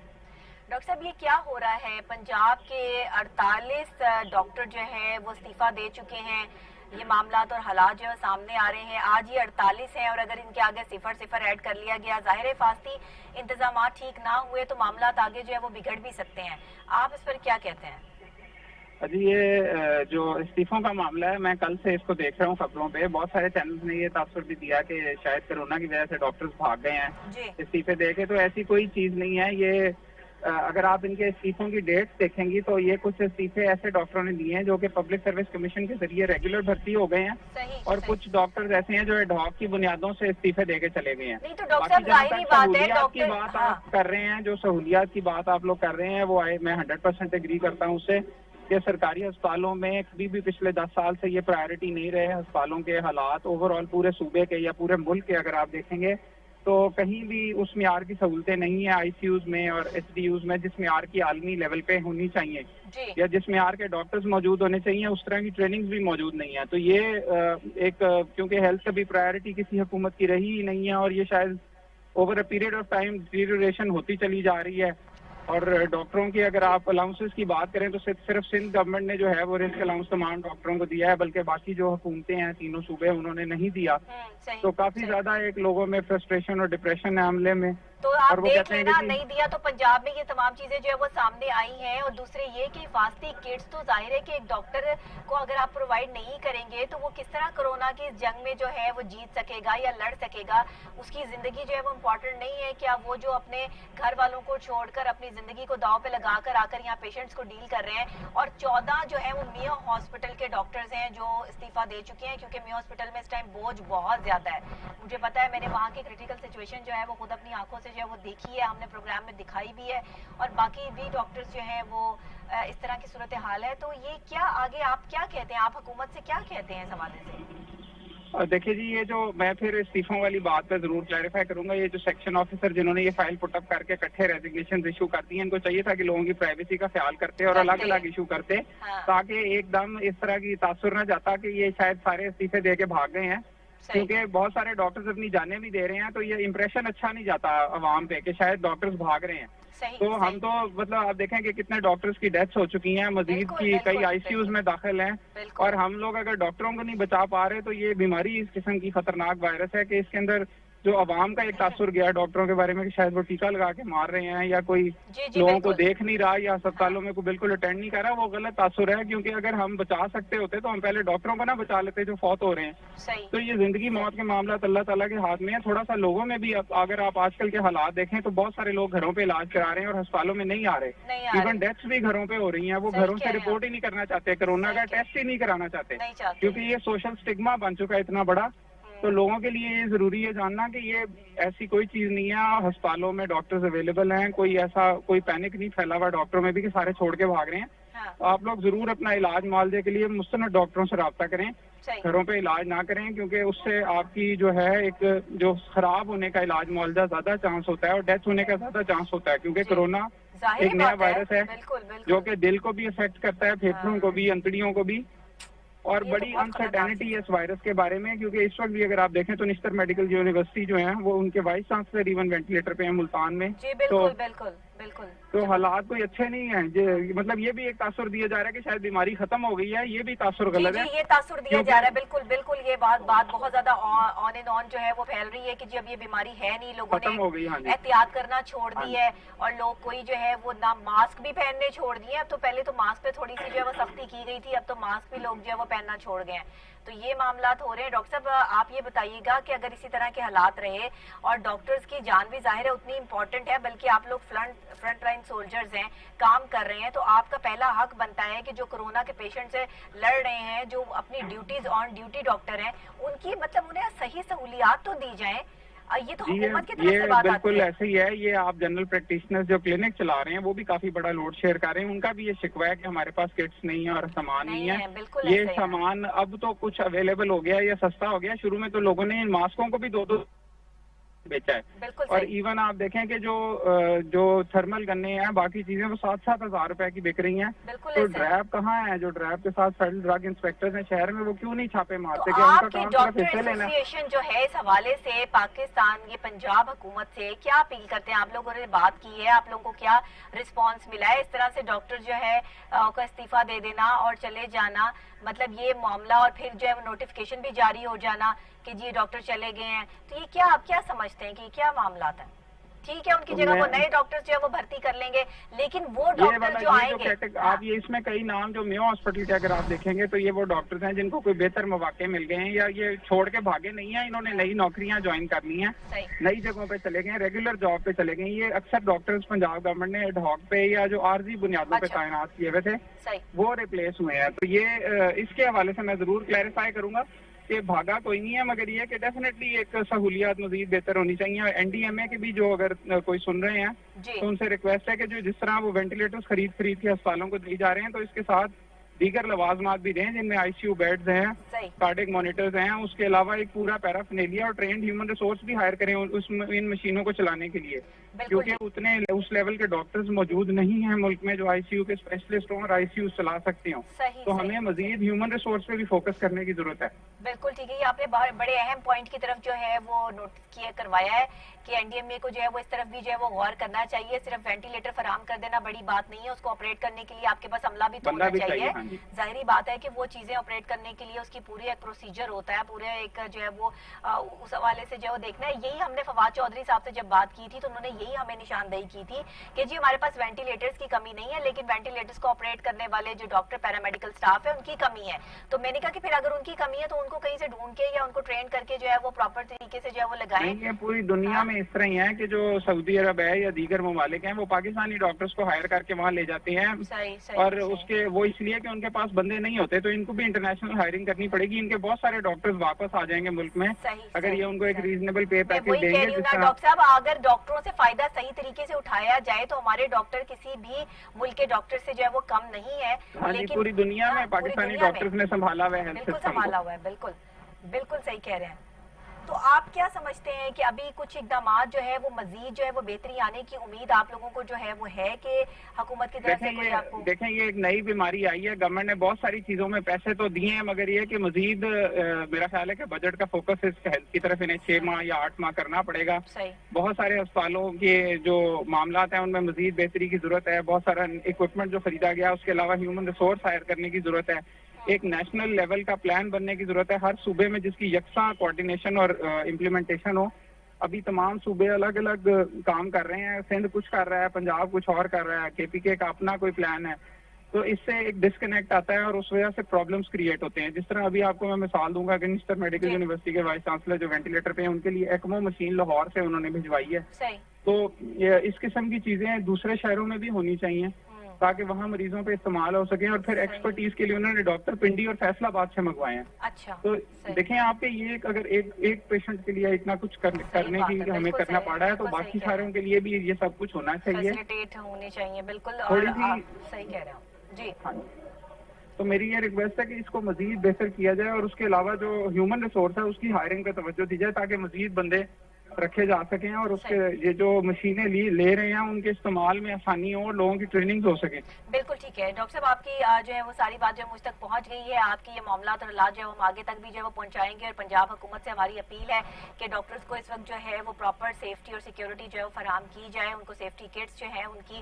A: ڈاکٹر صاحب یہ کیا ہو رہا ہے, پنجاب کے 48 ڈاکٹر جو ہے وہ استعفیٰ دے چکے ہیں, یہ معاملات اور حالات جو ہے سامنے آ رہے ہیں, آج یہ 48 ہیں اور اگر ان کے آگے 0 ایڈ کر لیا گیا, ظاہر حفاظتی انتظامات ٹھیک نہ ہوئے تو معاملات آگے جو ہے وہ بگڑ بھی سکتے ہیں. آپ اس پر کیا کہتے ہیں؟
C: جی یہ جو استعفوں کا معاملہ ہے, میں کل سے اس کو دیکھ رہا ہوں خبروں پہ, بہت سارے چینلز نے یہ تاثر بھی دیا کہ شاید کرونا کی وجہ سے ڈاکٹرز بھاگ گئے ہیں استعفے دے کے, تو ایسی کوئی چیز نہیں ہے. یہ اگر آپ ان کے استعفوں کی ڈیٹس دیکھیں گی تو یہ کچھ استعفے ایسے ڈاکٹروں نے دیے ہیں جو کہ پبلک سروس کمیشن کے ذریعے ریگولر بھرتی ہو گئے ہیں, اور کچھ ڈاکٹرز ایسے ہیں جو ایڈ ہاک کی بنیادوں سے استعفے دے کے چلے گئے ہیں. سہولیات کی بات آپ کر رہے ہیں, جو سہولیات کی بات آپ لوگ کر رہے ہیں وہ میں 100% ایگری کرتا ہوں اس سے کہ سرکاری ہسپتالوں میں کبھی بھی پچھلے 10 سال سے یہ پرائرٹی نہیں رہے. ہسپتالوں کے حالات اوور آل پورے صوبے کے یا پورے ملک کے اگر آپ دیکھیں گے تو کہیں بھی اس معیار کی سہولتیں نہیں ہیں آئی سی یوز میں اور ایس ڈی یوز میں جس معیار کی عالمی لیول پہ ہونی چاہیے, یا جس معیار کے ڈاکٹرز موجود ہونے چاہیے اس طرح کی ٹریننگز بھی موجود نہیں ہیں. تو یہ ایک کیونکہ ہیلتھ کا بھی پرائرٹی کسی حکومت کی رہی ہی نہیں ہے, اور یہ شاید over a period of time deterioration ہوتی چلی جا رہی ہے. اور ڈاکٹروں کی اگر آپ الاؤنسز کی بات کریں تو صرف سندھ گورنمنٹ نے جو ہے وہ رسک الاؤنس تمام ڈاکٹروں کو دیا ہے, بلکہ باقی جو حکومتیں ہیں تینوں صوبے انہوں نے نہیں دیا. تو کافی زیادہ ایک لوگوں میں فرسٹریشن اور ڈپریشن ہے عملے میں.
A: تو آپ دیکھ لینا, نہیں دیا تو پنجاب میں یہ تمام چیزیں جو ہے وہ سامنے آئی ہیں. اور دوسرے یہ کہ حفاظتی کٹس تو ظاہر ہے کہ ایک ڈاکٹر کو اگر آپ پرووائڈ نہیں کریں گے تو وہ کس طرح کرونا کی جنگ میں جو ہے وہ جیت سکے گا یا لڑ سکے گا. اس کی زندگی جو ہے وہ امپورٹنٹ نہیں ہے کیا وہ جو اپنے گھر والوں کو چھوڑ کر اپنی زندگی کو داؤ پہ لگا کر آ کر یہاں پیشنٹس کو ڈیل کر رہے ہیں. اور 14 جو ہے وہ میو ہاسپٹل کے ڈاکٹرز ہیں جو استعفیٰ دے چکے ہیں, کیونکہ میو ہاسپٹل میں اس ٹائم بوجھ بہت زیادہ ہے. مجھے پتا ہے, میں نے وہاں کی کریٹیکل سچویشن جو ہے وہ خود اپنی آنکھوں سے جو ہے وہ دیکھی ہے, ہم نے پروگرام میں دکھائی بھی ہے, اور باقی بھی ڈاکٹرز جو ہیں وہ اس طرح کی صورتحال ہے. تو یہ کیا آگے آپ کیا کہتے ہیں, آپ حکومت سے کیا کہتے ہیں اس حوالے سے؟
C: دیکھیے جی, یہ جو میں پھر استعفوں والی بات پہ ضرور کلیریفائی کروں گا. یہ جو سیکشن آفیسر جنہوں نے یہ فائل پٹ اپ کر کے اکٹھے ریزگنیشن ایشو کرتی ہیں, ان کو چاہیے تھا کہ لوگوں کی پرائیویسی کا خیال کرتے اور الگ الگ ایشو کرتے, تاکہ ایک دم اس طرح کی تاثر نہ جاتا کہ یہ شاید سارے استعفے دے کے بھاگ گئے ہیں. کیونکہ بہت سارے ڈاکٹرز اپنی جانیں بھی دے رہے ہیں, تو یہ امپریشن اچھا نہیں جاتا عوام پہ کہ شاید ڈاکٹرز بھاگ رہے ہیں. تو ہم تو مطلب آپ دیکھیں کہ کتنے ڈاکٹرز کی ڈیتھس ہو چکی ہیں, مزید کی کئی آئی سی یوز میں داخل ہیں, اور ہم لوگ اگر ڈاکٹروں کو نہیں بچا پا رہے تو یہ بیماری اس قسم کی خطرناک وائرس ہے کہ اس کے اندر جو عوام کا ایک تاثر گیا ڈاکٹروں کے بارے میں کہ شاید وہ ٹیکہ لگا کے مار رہے ہیں یا کوئی لوگوں کو دیکھ نہیں رہا یا اسپتالوں میں کوئی بالکل اٹینڈ نہیں کر رہا، وہ غلط تاثر ہے، کیونکہ اگر ہم بچا سکتے ہوتے تو ہم پہلے ڈاکٹروں کو نہ بچا لیتے جو فوت ہو رہے ہیں۔ تو یہ زندگی موت کے معاملات اللہ تعالیٰ کے ہاتھ میں ہے، تھوڑا سا لوگوں میں بھی اگر آپ آج کل کے حالات دیکھیں تو بہت سارے لوگ گھروں پہ علاج کرا رہے ہیں اور ہسپتالوں میں نہیں آ رہے، ایون ڈیتھس بھی گھروں پہ ہو رہی ہیں، وہ گھروں سے رپورٹ ہی نہیں کرنا چاہتے، کورونا کا ٹیسٹ ہی نہیں کرانا چاہتے، کیونکہ یہ سوشل سٹگما بن چکا ہے اتنا بڑا۔ تو لوگوں کے لیے یہ ضروری ہے جاننا کہ یہ ایسی کوئی چیز نہیں ہے، ہسپتالوں میں ڈاکٹرز اویلیبل ہیں، کوئی پینک نہیں پھیلا ہوا ڈاکٹروں میں بھی کہ سارے چھوڑ کے بھاگ رہے ہیں۔ آپ لوگ ضرور اپنا علاج معالجے کے لیے مستند ڈاکٹروں سے رابطہ کریں، گھروں پہ علاج نہ کریں، کیونکہ اس سے آپ کی جو ہے ایک جو خراب ہونے کا علاج معالجہ زیادہ چانس ہوتا ہے اور ڈیتھ ہونے کا زیادہ چانس ہوتا ہے، کیونکہ کورونا ایک نیا وائرس ہے جو کہ دل کو بھی افیکٹ کرتا ہے، پھیپھڑوں کو بھی، انتڑیوں کو بھی، اور بڑی انسرٹینٹی ہے اس وائرس کے بارے میں، کیونکہ اس وقت بھی اگر آپ دیکھیں تو نشتر میڈیکل یونیورسٹی جو ہیں وہ ان کے وائس چانسلر ایون وینٹیلیٹر پہ ہیں ملتان میں، تو حالات کوئی اچھے نہیں ہیں، مطلب یہ بھی ایک تاثر دیا جا رہا ہے کہ شاید بیماری ختم ہو گئی ہے، یہ بھی تاثر غلط ہے،
A: یہ تاثر دیا جا رہا ہے، بالکل یہ بات بہت زیادہ آن اینڈ آن جو ہے وہ پھیل رہی ہے کہ جی اب یہ بیماری ہے نہیں، لوگوں نے احتیاط کرنا چھوڑ دی ہے اور لوگ کوئی جو ہے وہ نہ ماسک بھی پہننے چھوڑ دیے، اب تو پہلے تو ماسک پہ تھوڑی سی جو ہے وہ سختی کی گئی تھی، اب تو ماسک بھی لوگ جو ہے وہ پہننا چھوڑ گئے ہیں، تو یہ معاملات ہو رہے ہیں۔ ڈاکٹر صاحب آپ یہ بتائیے گا کہ اگر اسی طرح کے حالات رہے اور ڈاکٹرز کی جان بھی ظاہر ہے اتنی امپورٹنٹ ہے، بلکہ آپ لوگ فرنٹ لائن سولجرز ہیں، کام کر رہے ہیں، تو آپ کا پہلا حق بنتا ہے کہ جو کورونا کے پیشنٹ سے لڑ رہے ہیں، جو اپنی ڈیوٹیز آن ڈیوٹی ڈاکٹر ہیں، ان کی مطلب انہیں صحیح سہولیات تو دی جائیں، یہ تو حکومت کی طرف سے بات آتی ہے۔
C: بالکل ایسے ہی ہے، یہ آپ جنرل پریکٹیشنر جو کلینک چلا رہے ہیں وہ بھی کافی بڑا لوڈ شیئر کر رہے ہیں، ان کا بھی یہ شکوہ ہے کہ ہمارے پاس کٹس نہیں ہیں اور سامان نہیں ہے، یہ سامان اب تو کچھ اویلیبل ہو گیا یا سستا ہو گیا، شروع میں تو لوگوں نے ان ماسکوں کو بھی دو بیچا ہے، اور ایون آپ دیکھیں کہ جو تھرمل گنے ہیں باقی چیزیں وہ 7,000 روپے کی بک رہی ہیں، تو ڈرائیو کہاں ہے؟ جو ڈرائیو کے ساتھ فیڈرل ڈرگ انسپیکٹر ہیں شہر میں وہ کیوں نہیں چھاپے مارتے کہ ان کا کام صرف حصے لینا ہے؟
A: ایسوسیشن جو ہے اس حوالے سے پاکستان یہ پنجاب حکومت سے کیا اپیل کرتے ہیں؟ آپ لوگوں نے بات کی ہے، آپ لوگوں کو کیا رسپانس ملا ہے؟ اس طرح سے ڈاکٹر جو ہے کا استعفیٰ دے دینا اور چلے جانا، مطلب یہ معاملہ اور پھر جو ہے نوٹیفیکیشن بھی جاری ہو جانا کہ جی ڈاکٹر چلے گئے ہیں، تو یہ کیا آپ کیا سمجھتے ہیں کہ کیا معاملات ہیں؟ ٹھیک ہے ان کی جگہ وہ نئے ڈاکٹر جو ہے وہ بھرتی کر لیں گے، لیکن وہ ڈاکٹر جو آئیں گے،
C: آپ یہ اس میں کئی نام جو میو ہاسپٹل کے اگر آپ دیکھیں گے تو یہ وہ ڈاکٹرز ہیں جن کو کوئی بہتر مواقع مل گئے ہیں یا یہ چھوڑ کے بھاگے نہیں ہیں، انہوں نے نئی نوکریاں جوائن کرنی ہیں، نئی جگہوں پہ چلے گئے، ریگولر جاب پہ چلے گئے، یہ اکثر ڈاکٹرز پنجاب گورنمنٹ نے ایڈ ہاک پہ یا جو عارضی بنیادوں پہ تعینات کیے ہوئے تھے وہ ریپلیس ہوئے ہیں، تو یہ اس کے حوالے سے میں ضرور کلیریفائی کروں گا کہ بھاگا کوئی نہیں ہے، مگر یہ کہ ڈیفینیٹلی ایک سہولیات مزید بہتر ہونی چاہیے، این ڈی ایم اے کے بھی جو اگر کوئی سن رہے ہیں تو ان سے ریکویسٹ ہے کہ جو جس طرح وہ وینٹیلیٹرز خرید کے ہسپتالوں کو دی جا رہے ہیں تو اس کے ساتھ دیگر لوازمات بھی دیں جن میں آئی سی یو بیڈز ہیں، کارڈک مانیٹرز ہیں، اس کے علاوہ ایک پورا پیرافینیلیا اور ٹرینڈ ہیومن ریسورس بھی ہائر کریں ان مشینوں کو چلانے کے لیے، کیونکہ اتنے اس لیول کے ڈاکٹرز موجود نہیں ہیں ملک میں جو آئی سی یو کے اسپیشلسٹ ہوں اور آئی سی یو چلا سکتے ہوں، تو ہمیں مزید ہیومن ریسورس پہ بھی فوکس کرنے کی ضرورت ہے۔
A: بالکل ٹھیک ہے، یہ آپ نے بڑے اہم پوائنٹ کی طرف جو ہے وہ نوٹ کروایا ہے کہ این ڈی ایم اے کو جو ہے وہ اس طرف بھی جو ہے وہ غور کرنا چاہیے، صرف وینٹیلیٹر فراہم کر دینا بڑی بات نہیں ہے، اس کو آپریٹ کرنے کے لیے آپ کے پاس عملہ بھی تو ہونا چاہیے، ظاہری بات ہے کہ وہ چیزیں آپریٹ کرنے کے لیے اس کی پوری ایک پروسیجر ہوتا ہے، پورے ایک جو ہے وہ اس حوالے سے جو ہے دیکھنا ہے۔ یہی ہم نے فواد چودھری صاحب سے جب بات کی تھی تو انہوں نے یہی ہمیں نشاندہی کی تھی کہ جی ہمارے پاس وینٹیلیٹرز کی کمی نہیں ہے، لیکن وینٹیلیٹرز کو آپریٹ کرنے والے جو ڈاکٹر پیرامیڈیکل سٹاف ہے ان کی کمی ہے، تو میں نے کہا کہ پھر اگر ان کی کمی ہے تو ان کو کہیں سے ڈھونڈ کے یا ان کو ٹرین کر کے جو ہے وہ پراپر طریقے سے جو ہے وہ لگائیں۔
C: یہ پوری دنیا میں اس طرح ہی ہے کہ جو سعودی عرب ہے یا دیگر ممالک ہیں وہ پاکستانی ڈاکٹرز کو ہائر کر کے وہاں لے جاتے ہیں، اور اس کے وہ اس لیے کہ ان کے پاس بندے نہیں ہوتے، تو ان کو بھی انٹرنیشنل ہائرنگ کرنی پڑے گی، ان کے بہت سارے ڈاکٹرز واپس آ جائیں گے ملک میں اگر یہ ان کو ایک ریزنیبل پے پیکیج دیں گے۔
A: ڈاکٹر صاحب اگر ڈاکٹروں سے فائدہ صحیح طریقے سے اٹھایا جائے تو ہمارے ڈاکٹر کسی بھی ملک کے ڈاکٹر سے جو ہے وہ کم نہیں ہے،
C: لیکن پوری دنیا میں پاکستانی ڈاکٹرز نے سنبھالا ہوا ہے ہیلتھ سسٹم کو،
A: سنبھالا ہوا ہے، بالکل صحیح کہہ رہے ہیں۔ تو آپ کیا سمجھتے ہیں کہ ابھی کچھ اقدامات جو ہے وہ مزید جو ہے وہ بہتری آنے کی امید آپ لوگوں کو جو ہے وہ ہے کہ حکومت کی طرف سے؟
C: دیکھیں یہ ایک نئی بیماری آئی ہے، گورنمنٹ نے بہت ساری چیزوں میں پیسے تو دیے ہیں، مگر یہ کہ مزید میرا خیال ہے کہ بجٹ کا فوکس اس ہیلتھ کی طرف انہیں 6 ماہ یا 8 ماہ کرنا پڑے گا۔ بہت سارے اسپتالوں کے جو معاملات ہیں ان میں مزید بہتری کی ضرورت ہے، بہت سارا اکوپمنٹ جو خریدا گیا اس کے علاوہ ہیومن ریسورس ہائر کرنے کی ضرورت ہے، ایک نیشنل لیول کا پلان بننے کی ضرورت ہے ہر صوبے میں جس کی یکساں کوارڈینیشن اور امپلیمنٹیشن ہو۔ ابھی تمام صوبے الگ الگ کام کر رہے ہیں, سندھ کچھ کر رہا ہے, پنجاب کچھ اور کر رہا ہے, KPK کا اپنا کوئی پلان ہے, تو اس سے ایک ڈسکنیکٹ آتا ہے اور اس وجہ سے پرابلمس کریٹ ہوتے ہیں. جس طرح ابھی آپ کو میں مثال دوں گا, کنسٹر میڈیکل یونیورسٹی کے وائس چانسلر جو وینٹیلیٹر پہ ہیں, ان کے لیے ایکمو مشین لاہور سے انہوں نے بھجوائی ہے. تو اس قسم کی چیزیں دوسرے شہروں میں بھی ہونی چاہیے تاکہ وہاں مریضوں پہ استعمال ہو سکیں. اور پھر ایکسپرٹیز کے لیے انہوں نے ڈاکٹر پنڈی اور فیصل آباد سے منگوائے ہیں. تو دیکھیں آپ کے یہ اگر ایک پیشنٹ کے لیے اتنا کچھ کرنے کی ہمیں کرنا پڑ رہا ہے, تو باقی ساروں کے لیے بھی یہ سب کچھ ہونا چاہیے,
A: ہونے چاہیے. بالکل
C: تھوڑی سی
A: صحیح کہہ رہے ہوں جی.
C: تو میری یہ ریکویسٹ ہے کہ اس کو مزید بہتر کیا جائے, اور اس کے علاوہ جو ہیومن ریسورس ہے اس کی ہائرنگ پہ توجہ دی جائے تاکہ مزید بندے رکھے جا سکیں, اور اس کے یہ جو مشینیں لے رہے ہیں ان کے استعمال میں آسانی ہو اور لوگوں کی ٹریننگ ہو سکے.
A: بالکل ٹھیک ہے ڈاکٹر صاحب, آپ کی جو ہے وہ ساری بات جو ہے مجھ تک پہنچ گئی ہے. آپ کی یہ معاملات اور علاج جو ہے ہم آگے تک بھی جو ہے وہ پہنچائیں گے, اور پنجاب حکومت سے ہماری اپیل ہے کہ ڈاکٹرز کو اس وقت جو ہے وہ پراپر سیفٹی اور سیکیورٹی جو ہے وہ فراہم کی جائے, ان کو سیفٹی کٹس جو ہے ان کی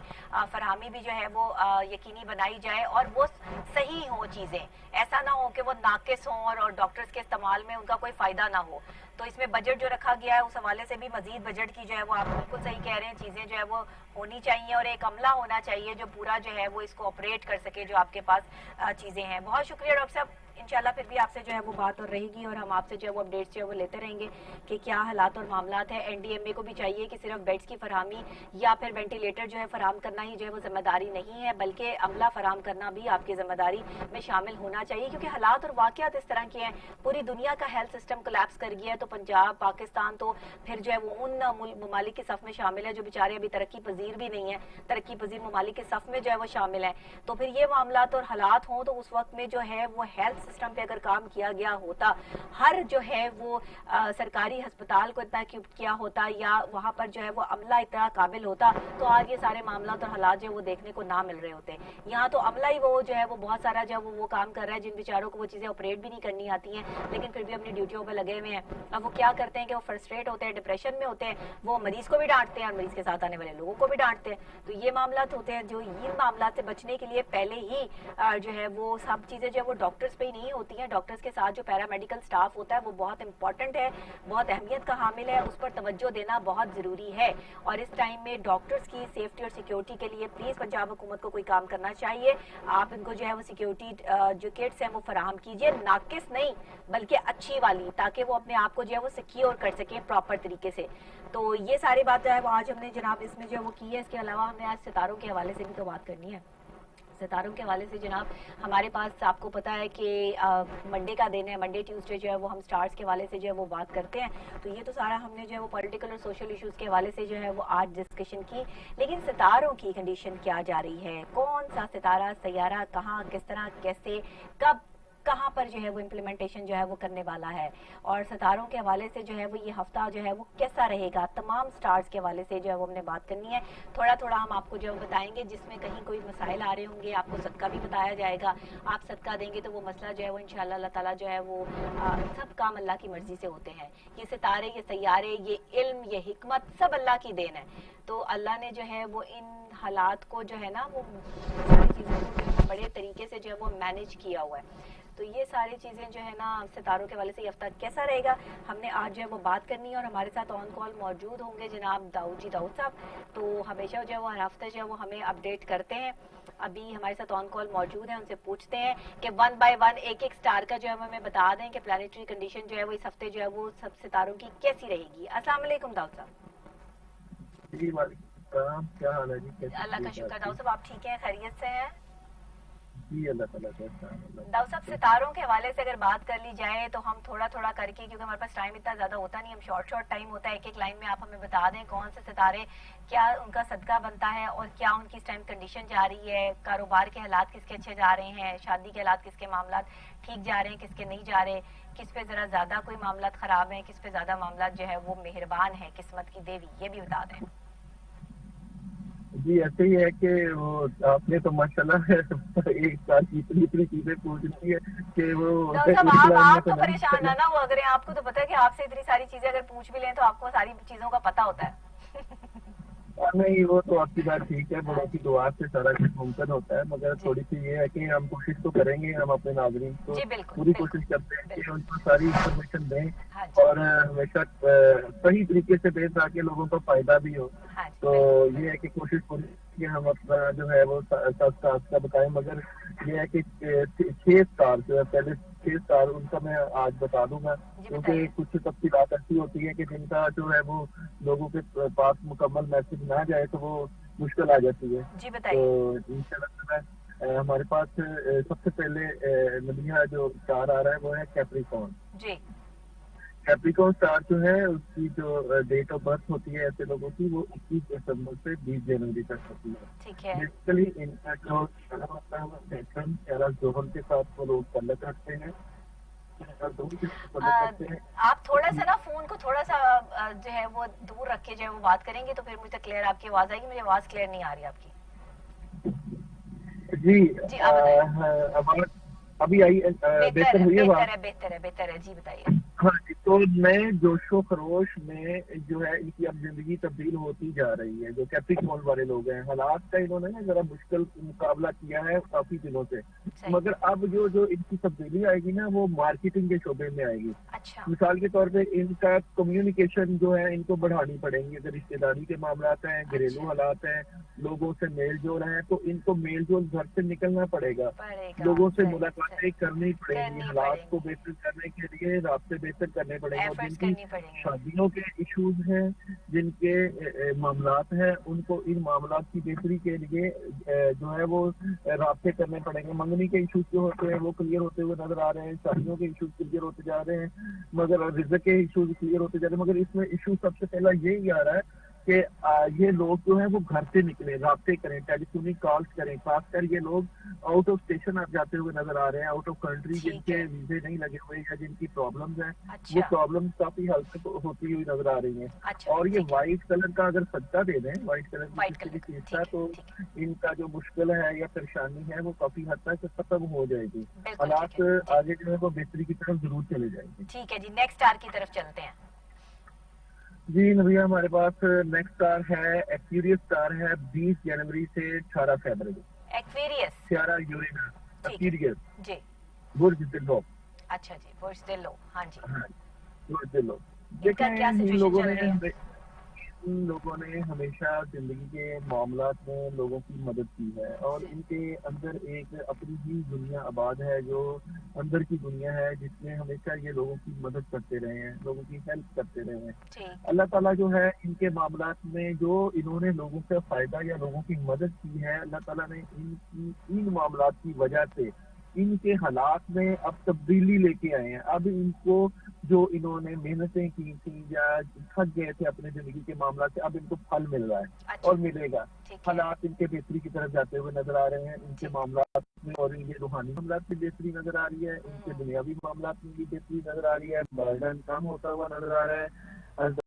A: فراہمی بھی جو ہے وہ یقینی بنائی جائے, اور وہ صحیح ہوں چیزیں, ایسا نہ ہو کہ وہ ناقص ہوں اور ڈاکٹرز کے استعمال میں ان کا کوئی فائدہ نہ ہو. تو اس میں بجٹ جو رکھا گیا ہے اس حوالے سے بھی مزید بجٹ کی جو ہے وہ آپ بالکل صحیح کہہ رہے ہیں, چیزیں جو ہے وہ ہونی چاہیے, اور ایک عملہ ہونا چاہیے جو پورا جو ہے وہ اس کو آپریٹ کر سکے جو آپ کے پاس چیزیں ہیں. بہت شکریہ ڈاکٹر صاحب, انشاءاللہ پھر بھی آپ سے جو ہے وہ بات اور رہے گی, اور ہم آپ سے جو ہے وہ اپڈیٹس جو ہے وہ لیتے رہیں گے کہ کیا حالات اور معاملات ہیں. NDMA کو بھی چاہیے کہ صرف بیڈز کی فراہمی یا پھر وینٹیلیٹر جو ہے فراہم کرنا ہی جو ہے وہ ذمہ داری نہیں ہے, بلکہ عملہ فراہم کرنا بھی آپ کی ذمہ داری میں شامل ہونا چاہیے, کیونکہ حالات اور واقعات اس طرح کے ہیں. پوری دنیا کا ہیلتھ سسٹم کولیپس کر گیا ہے, تو پنجاب پاکستان تو پھر جو ہے وہ ان ممالک کے صف میں شامل ہے جو بیچارے ابھی ترقی پذیر بھی نہیں ہیں, ترقی پذیر ممالک کے صف میں جو ہے وہ شامل ہیں. تو پھر یہ معاملات اور حالات ہوں تو اس وقت میں جو ہے وہ ہیلتھ سسٹم پہ اگر کام کیا گیا ہوتا, ہر جو ہے وہ سرکاری ہسپتال کو اتنا اکوپڈ کیا ہوتا, یا وہاں پر جو ہے وہ عملہ اتنا قابل ہوتا, تو آج یہ سارے معاملات اور حالات جو ہے وہ دیکھنے کو نہ مل رہے ہوتے. یہاں تو عملہ ہی وہ جو ہے وہ بہت سارا جو ہے وہ کام کر رہا ہے جن بیچاروں کو وہ چیزیں آپریٹ بھی نہیں کرنی آتی ہیں, لیکن پھر بھی اپنی ڈیوٹیوں پہ لگے ہوئے ہیں. اب وہ کیا کرتے ہیں کہ وہ فرسٹریٹ ہوتے ہیں, ڈپریشن میں ہوتے ہیں, وہ مریض کو بھی ڈانٹتے ہیں اور مریض کے ساتھ آنے والے لوگوں کو بھی ڈانٹتے ہیں. تو یہ معاملات ہوتے ہیں جو ان معاملات سے بچنے کے لیے پہلے ہی جو ہے وہ سب چیزیں جو ہے وہ ڈاکٹرز پہ ہی نہیں ہوتی ہیں. ڈاکٹرز کے ساتھ جو پیرامیڈیکل سٹاف ہوتا ہے وہ بہت امپورٹنٹ ہے, بہت اہمیت کا حامل ہے, اس پر توجہ دینا بہت ضروری ہے. اور اس ٹائم میں ڈاکٹرز کی سیفٹی اور سیکیورٹی کے لیے پلیز پنجاب حکومت کو کوئی کام کرنا چاہیے. آپ ان کو جو ہے وہ سیکیورٹی جو کٹس ہیں وہ فراہم کیجیے, ناقص نہیں بلکہ اچھی والی, تاکہ وہ اپنے آپ کو جو ہے وہ سیکیور کر سکیں پراپر طریقے سے. تو یہ ساری بات جو ہے وہ آج ہم نے جناب اس میں جو ہے وہ کی ہے. اس کے علاوہ ہم نے آج ستاروں کے حوالے سے بھی تو بات کرنی ہے. ستاروں کے حوالے سے جناب ہمارے پاس آپ کو پتہ ہے کہ منڈے کا دن ہے, منڈے ٹیوزڈے جو ہے وہ ہم سٹارز کے حوالے سے جو ہے وہ بات کرتے ہیں. تو یہ تو سارا ہم نے جو ہے وہ پولیٹیکل اور سوشل ایشوز کے حوالے سے جو ہے وہ آج ڈسکشن کی. لیکن ستاروں کی کنڈیشن کیا جا رہی ہے, کون سا ستارہ سیارہ کہاں کس طرح کیسے کب کہاں پر جو ہے وہ امپلیمنٹیشن جو ہے وہ کرنے والا ہے, اور ستاروں کے حوالے سے جو ہے وہ یہ ہفتہ جو ہے وہ کیسا رہے گا, تمام سٹارز کے حوالے سے جو ہے وہ ہم نے بات کرنی ہے. تھوڑا تھوڑا ہم آپ کو جو ہے بتائیں گے, جس میں کہیں کوئی مسائل آ رہے ہوں گے آپ کو صدقہ بھی بتایا جائے گا. آپ صدقہ دیں گے تو وہ مسئلہ جو ہے وہ انشاءاللہ اللہ تعالیٰ جو ہے وہ سب کام اللہ کی مرضی سے ہوتے ہیں. یہ ستارے, یہ سیارے, یہ علم, یہ حکمت سب اللہ کی دین ہے. تو اللہ نے جو ہے وہ ان حالات کو جو ہے نا وہ ساری چیزوں کو جو ہے بڑے طریقے سے جو ہے وہ مینیج کیا ہوا ہے. تو یہ ساری چیزیں جو ہے نا ستاروں کے والے سے یہ ہفتہ کیسا رہے گا ہم نے آج جو ہے وہ بات کرنی ہے. اور ہمارے ساتھ آن کال موجود ہوں گے جناب داؤد صاحب, تو ہمیشہ جو ہے وہ ہر ہفتے جو ہے وہ ہمیں اپڈیٹ کرتے ہیں. ابھی ہمارے ساتھ آن کال موجود ہیں, ان سے پوچھتے ہیں کہ 1 بائی 1 ایک ایک سٹار کا جو ہے ہمیں بتا دیں کہ پلانیٹری کنڈیشن جو ہے وہ اس ہفتے جو ہے وہ سب ستاروں کی کیسی رہے گی. السلام علیکم داؤد صاحب.
B: جی وعلیکم السلام, کیا حال ہے جی؟
A: اللہ کا شکر. داؤد صاحب آپ ٹھیک ہیں, خیریت سے ہیں؟
B: جی اللہ تعالیٰ کا.
A: داؤد صاحب ستاروں کے حوالے سے اگر بات کر لی جائے تو ہم تھوڑا تھوڑا کر کے, کیونکہ ہمارے پاس ٹائم اتنا زیادہ ہوتا نہیں, ہم شارٹ ٹائم ہوتا ہے, ایک ایک لائن میں آپ ہمیں بتا دیں کون سے ستارے کیا ان کا صدقہ بنتا ہے, اور کیا ان کی اس ٹائم کنڈیشن جا رہی ہے, کاروبار کے حالات کس کے اچھے جا رہے ہیں, شادی کے حالات کس کے معاملات ٹھیک جا رہے ہیں, کس کے نہیں جا رہے, کس پہ ذرا زیادہ کوئی معاملات خراب ہیں, کس پہ زیادہ معاملات جو ہے وہ مہربان ہے, قسمت کی دیوی, یہ بھی بتا دیں.
B: جی ایسے ہی ہے کہ وہ آپ نے تو ماشاءاللہ ایک ساتھ اتنی چیزیں پوچھ لی ہے کہ وہ
A: آپ تو پریشان نہ ہو, اگر آپ کو تو پتا ہے کہ آپ سے اتنی ساری چیزیں اگر پوچھ بھی لیں تو آپ کو ساری چیزوں کا پتا ہوتا ہے.
B: نہیں وہ تو آپ کی بات ٹھیک ہے، بڑوں کی دعا سے سارا کچھ ممکن ہوتا ہے، مگر تھوڑی سی یہ ہے کہ ہم کوشش تو کریں گے، ہم اپنے ناظرین کو پوری کوشش کرتے ہیں کہ ان کو ساری انفارمیشن دیں اور ہمیشہ صحیح طریقے سے دیں تاکہ لوگوں کو فائدہ بھی ہو. تو یہ ہے کہ کوشش کہ ہم اپنا جو ہے وہ ساتھ کا بتائیں، مگر یہ ہے کہ 6 اسٹار جو ہے پہلے 6 اسٹار ان کا میں آج بتا دوں گا، کیونکہ کچھ تفصیلات ایسی ہوتی ہیں کہ جن کا جو ہے وہ لوگوں کے پاس مکمل میسج نہ جائے تو وہ مشکل آ جاتی ہے. تو انشاءاللہ ہمارے پاس سب سے پہلے نبیہ جو اسٹار آ رہا ہے وہ ہے کیپریکارن. کیپریکارن اسٹار جو ہے اس کی جو ڈیٹ آف برتھ ہوتی ہے ایسے لوگوں کی وہ 21 دسمبر سے 20 جنوری تک ہوتی ہے. بیسیکلی ان کا جو زحل کے ساتھ وہ لوگ تعلق رکھتے ہیں.
A: آپ تھوڑا سا نا فون کو تھوڑا سا جو ہے وہ دور رکھے جو ہے وہ بات کریں گے تو پھر مجھے کلیئر آپ کی آواز آئے گی. مجھے آواز کلیئر نہیں آ رہی آپ کی.
B: جی ابھی آئی بہتر ہوئی ہے.
A: بہتر ہے جی بتائیے.
B: ہاں جی، تو نئے جوش و خروش میں جو ہے ان کی اب زندگی تبدیل ہوتی جا رہی ہے. جو کیپریکارن والے لوگ ہیں حالات کا انہوں نے نا ذرا مشکل مقابلہ کیا ہے کافی دنوں سے، مگر اب جو ان کی تبدیلی آئے گی نا وہ مارکیٹنگ کے شعبے میں آئے گی. مثال کے طور پہ ان کا کمیونیکیشن جو ہے ان کو بڑھانی پڑیں گی. اگر رشتے داری کے معاملات ہیں، گھریلو حالات ہیں، لوگوں سے میل جول ہیں تو ان کو میل جول گھر سے نکلنا پڑے گا، لوگوں سے ملاقاتیں کرنی پڑیں گی، حالات کو بہتر کرنے کے لیے رابطے بہتر کرنے پڑیں گے. اور جن کی شادیوں کے ایشوز ہیں، جن کے معاملات ہیں، ان کو ان معاملات کی بہتری کے لیے جو ہے وہ رابطے کرنے پڑیں گے. منگنی کے ایشوز جو ہوتے ہیں وہ کلیئر ہوتے ہوئے نظر آ رہے ہیں، شادیوں کے ایشوز کلیئر ہوتے جا رہے ہیں، مگر رزق کے ایشوز کلیئر ہوتے جا رہے ہیں. مگر اس میں ایشو سب سے پہلا یہی آ رہا ہے کہ یہ لوگ جو ہیں وہ گھر سے نکلیں، رابطے کریں، ٹیلی فونک کالز کریں. خاص کر یہ لوگ آؤٹ آف اسٹیشن آپ جاتے ہوئے نظر آ رہے ہیں، آؤٹ آف کنٹری جن کے ویزے نہیں لگے ہوئے یا جن کی پرابلمز ہیں وہ پرابلمز کافی حد تک ہوتی ہوئی نظر آ رہی ہیں. اور یہ وائٹ کلر کا اگر صدقہ دے دیں، وائٹ کلر کی کسی بھی چیز کا، تو ان کا جو مشکل ہے یا پریشانی ہے وہ کافی حد تک ختم ہو جائے گی. حالات آگے جو ہے وہ بہتری کی طرف ضرور چلے جائیں گے.
A: ٹھیک ہے جی، نیکسٹ اسٹار کی طرف چلتے ہیں.
B: جی نبیہ ہمارے پاس نیکسٹ اسٹار ہے ایکویریس اسٹار ہے 20 جنوری سے 18 فیبروری. سیارا یورینا ایکویریس
A: جی،
B: برج دلو.
A: اچھا جی، برج دلو. ہاں جی،
B: برج دلو. دیکھیں ان لوگوں نے ہمیشہ زندگی کے معاملات میں لوگوں کی مدد کی ہے اور ان کے اندر ایک اپنی ہی دنیا آباد ہے جو اندر کی دنیا ہے جس میں ہمیشہ یہ لوگوں کی مدد کرتے رہے ہیں، لوگوں کی ہیلپ کرتے رہے ہیں. اللہ تعالیٰ جو ہے ان کے معاملات میں جو انہوں نے لوگوں کا فائدہ یا لوگوں کی مدد کی ہے، اللہ تعالیٰ نے ان معاملات کی وجہ سے ان کے حالات میں اب تبدیلی لے کے آئے ہیں. اب ان کو جو انہوں نے محنتیں کی تھیں یا تھک گئے تھے اپنے زندگی کے معاملات سے، اب ان کو پھل مل رہا ہے اور ملے گا. حالات ان کے بہتری کی طرف جاتے ہوئے نظر آ رہے ہیں. ان کے معاملات میں اور ان کے روحانی معاملات میں بہتری نظر آ رہی ہے، ان کے دنیاوی معاملات میں بھی بہتری نظر آ رہی ہے، برڈن کم ہوتا ہوا نظر آ رہا ہے.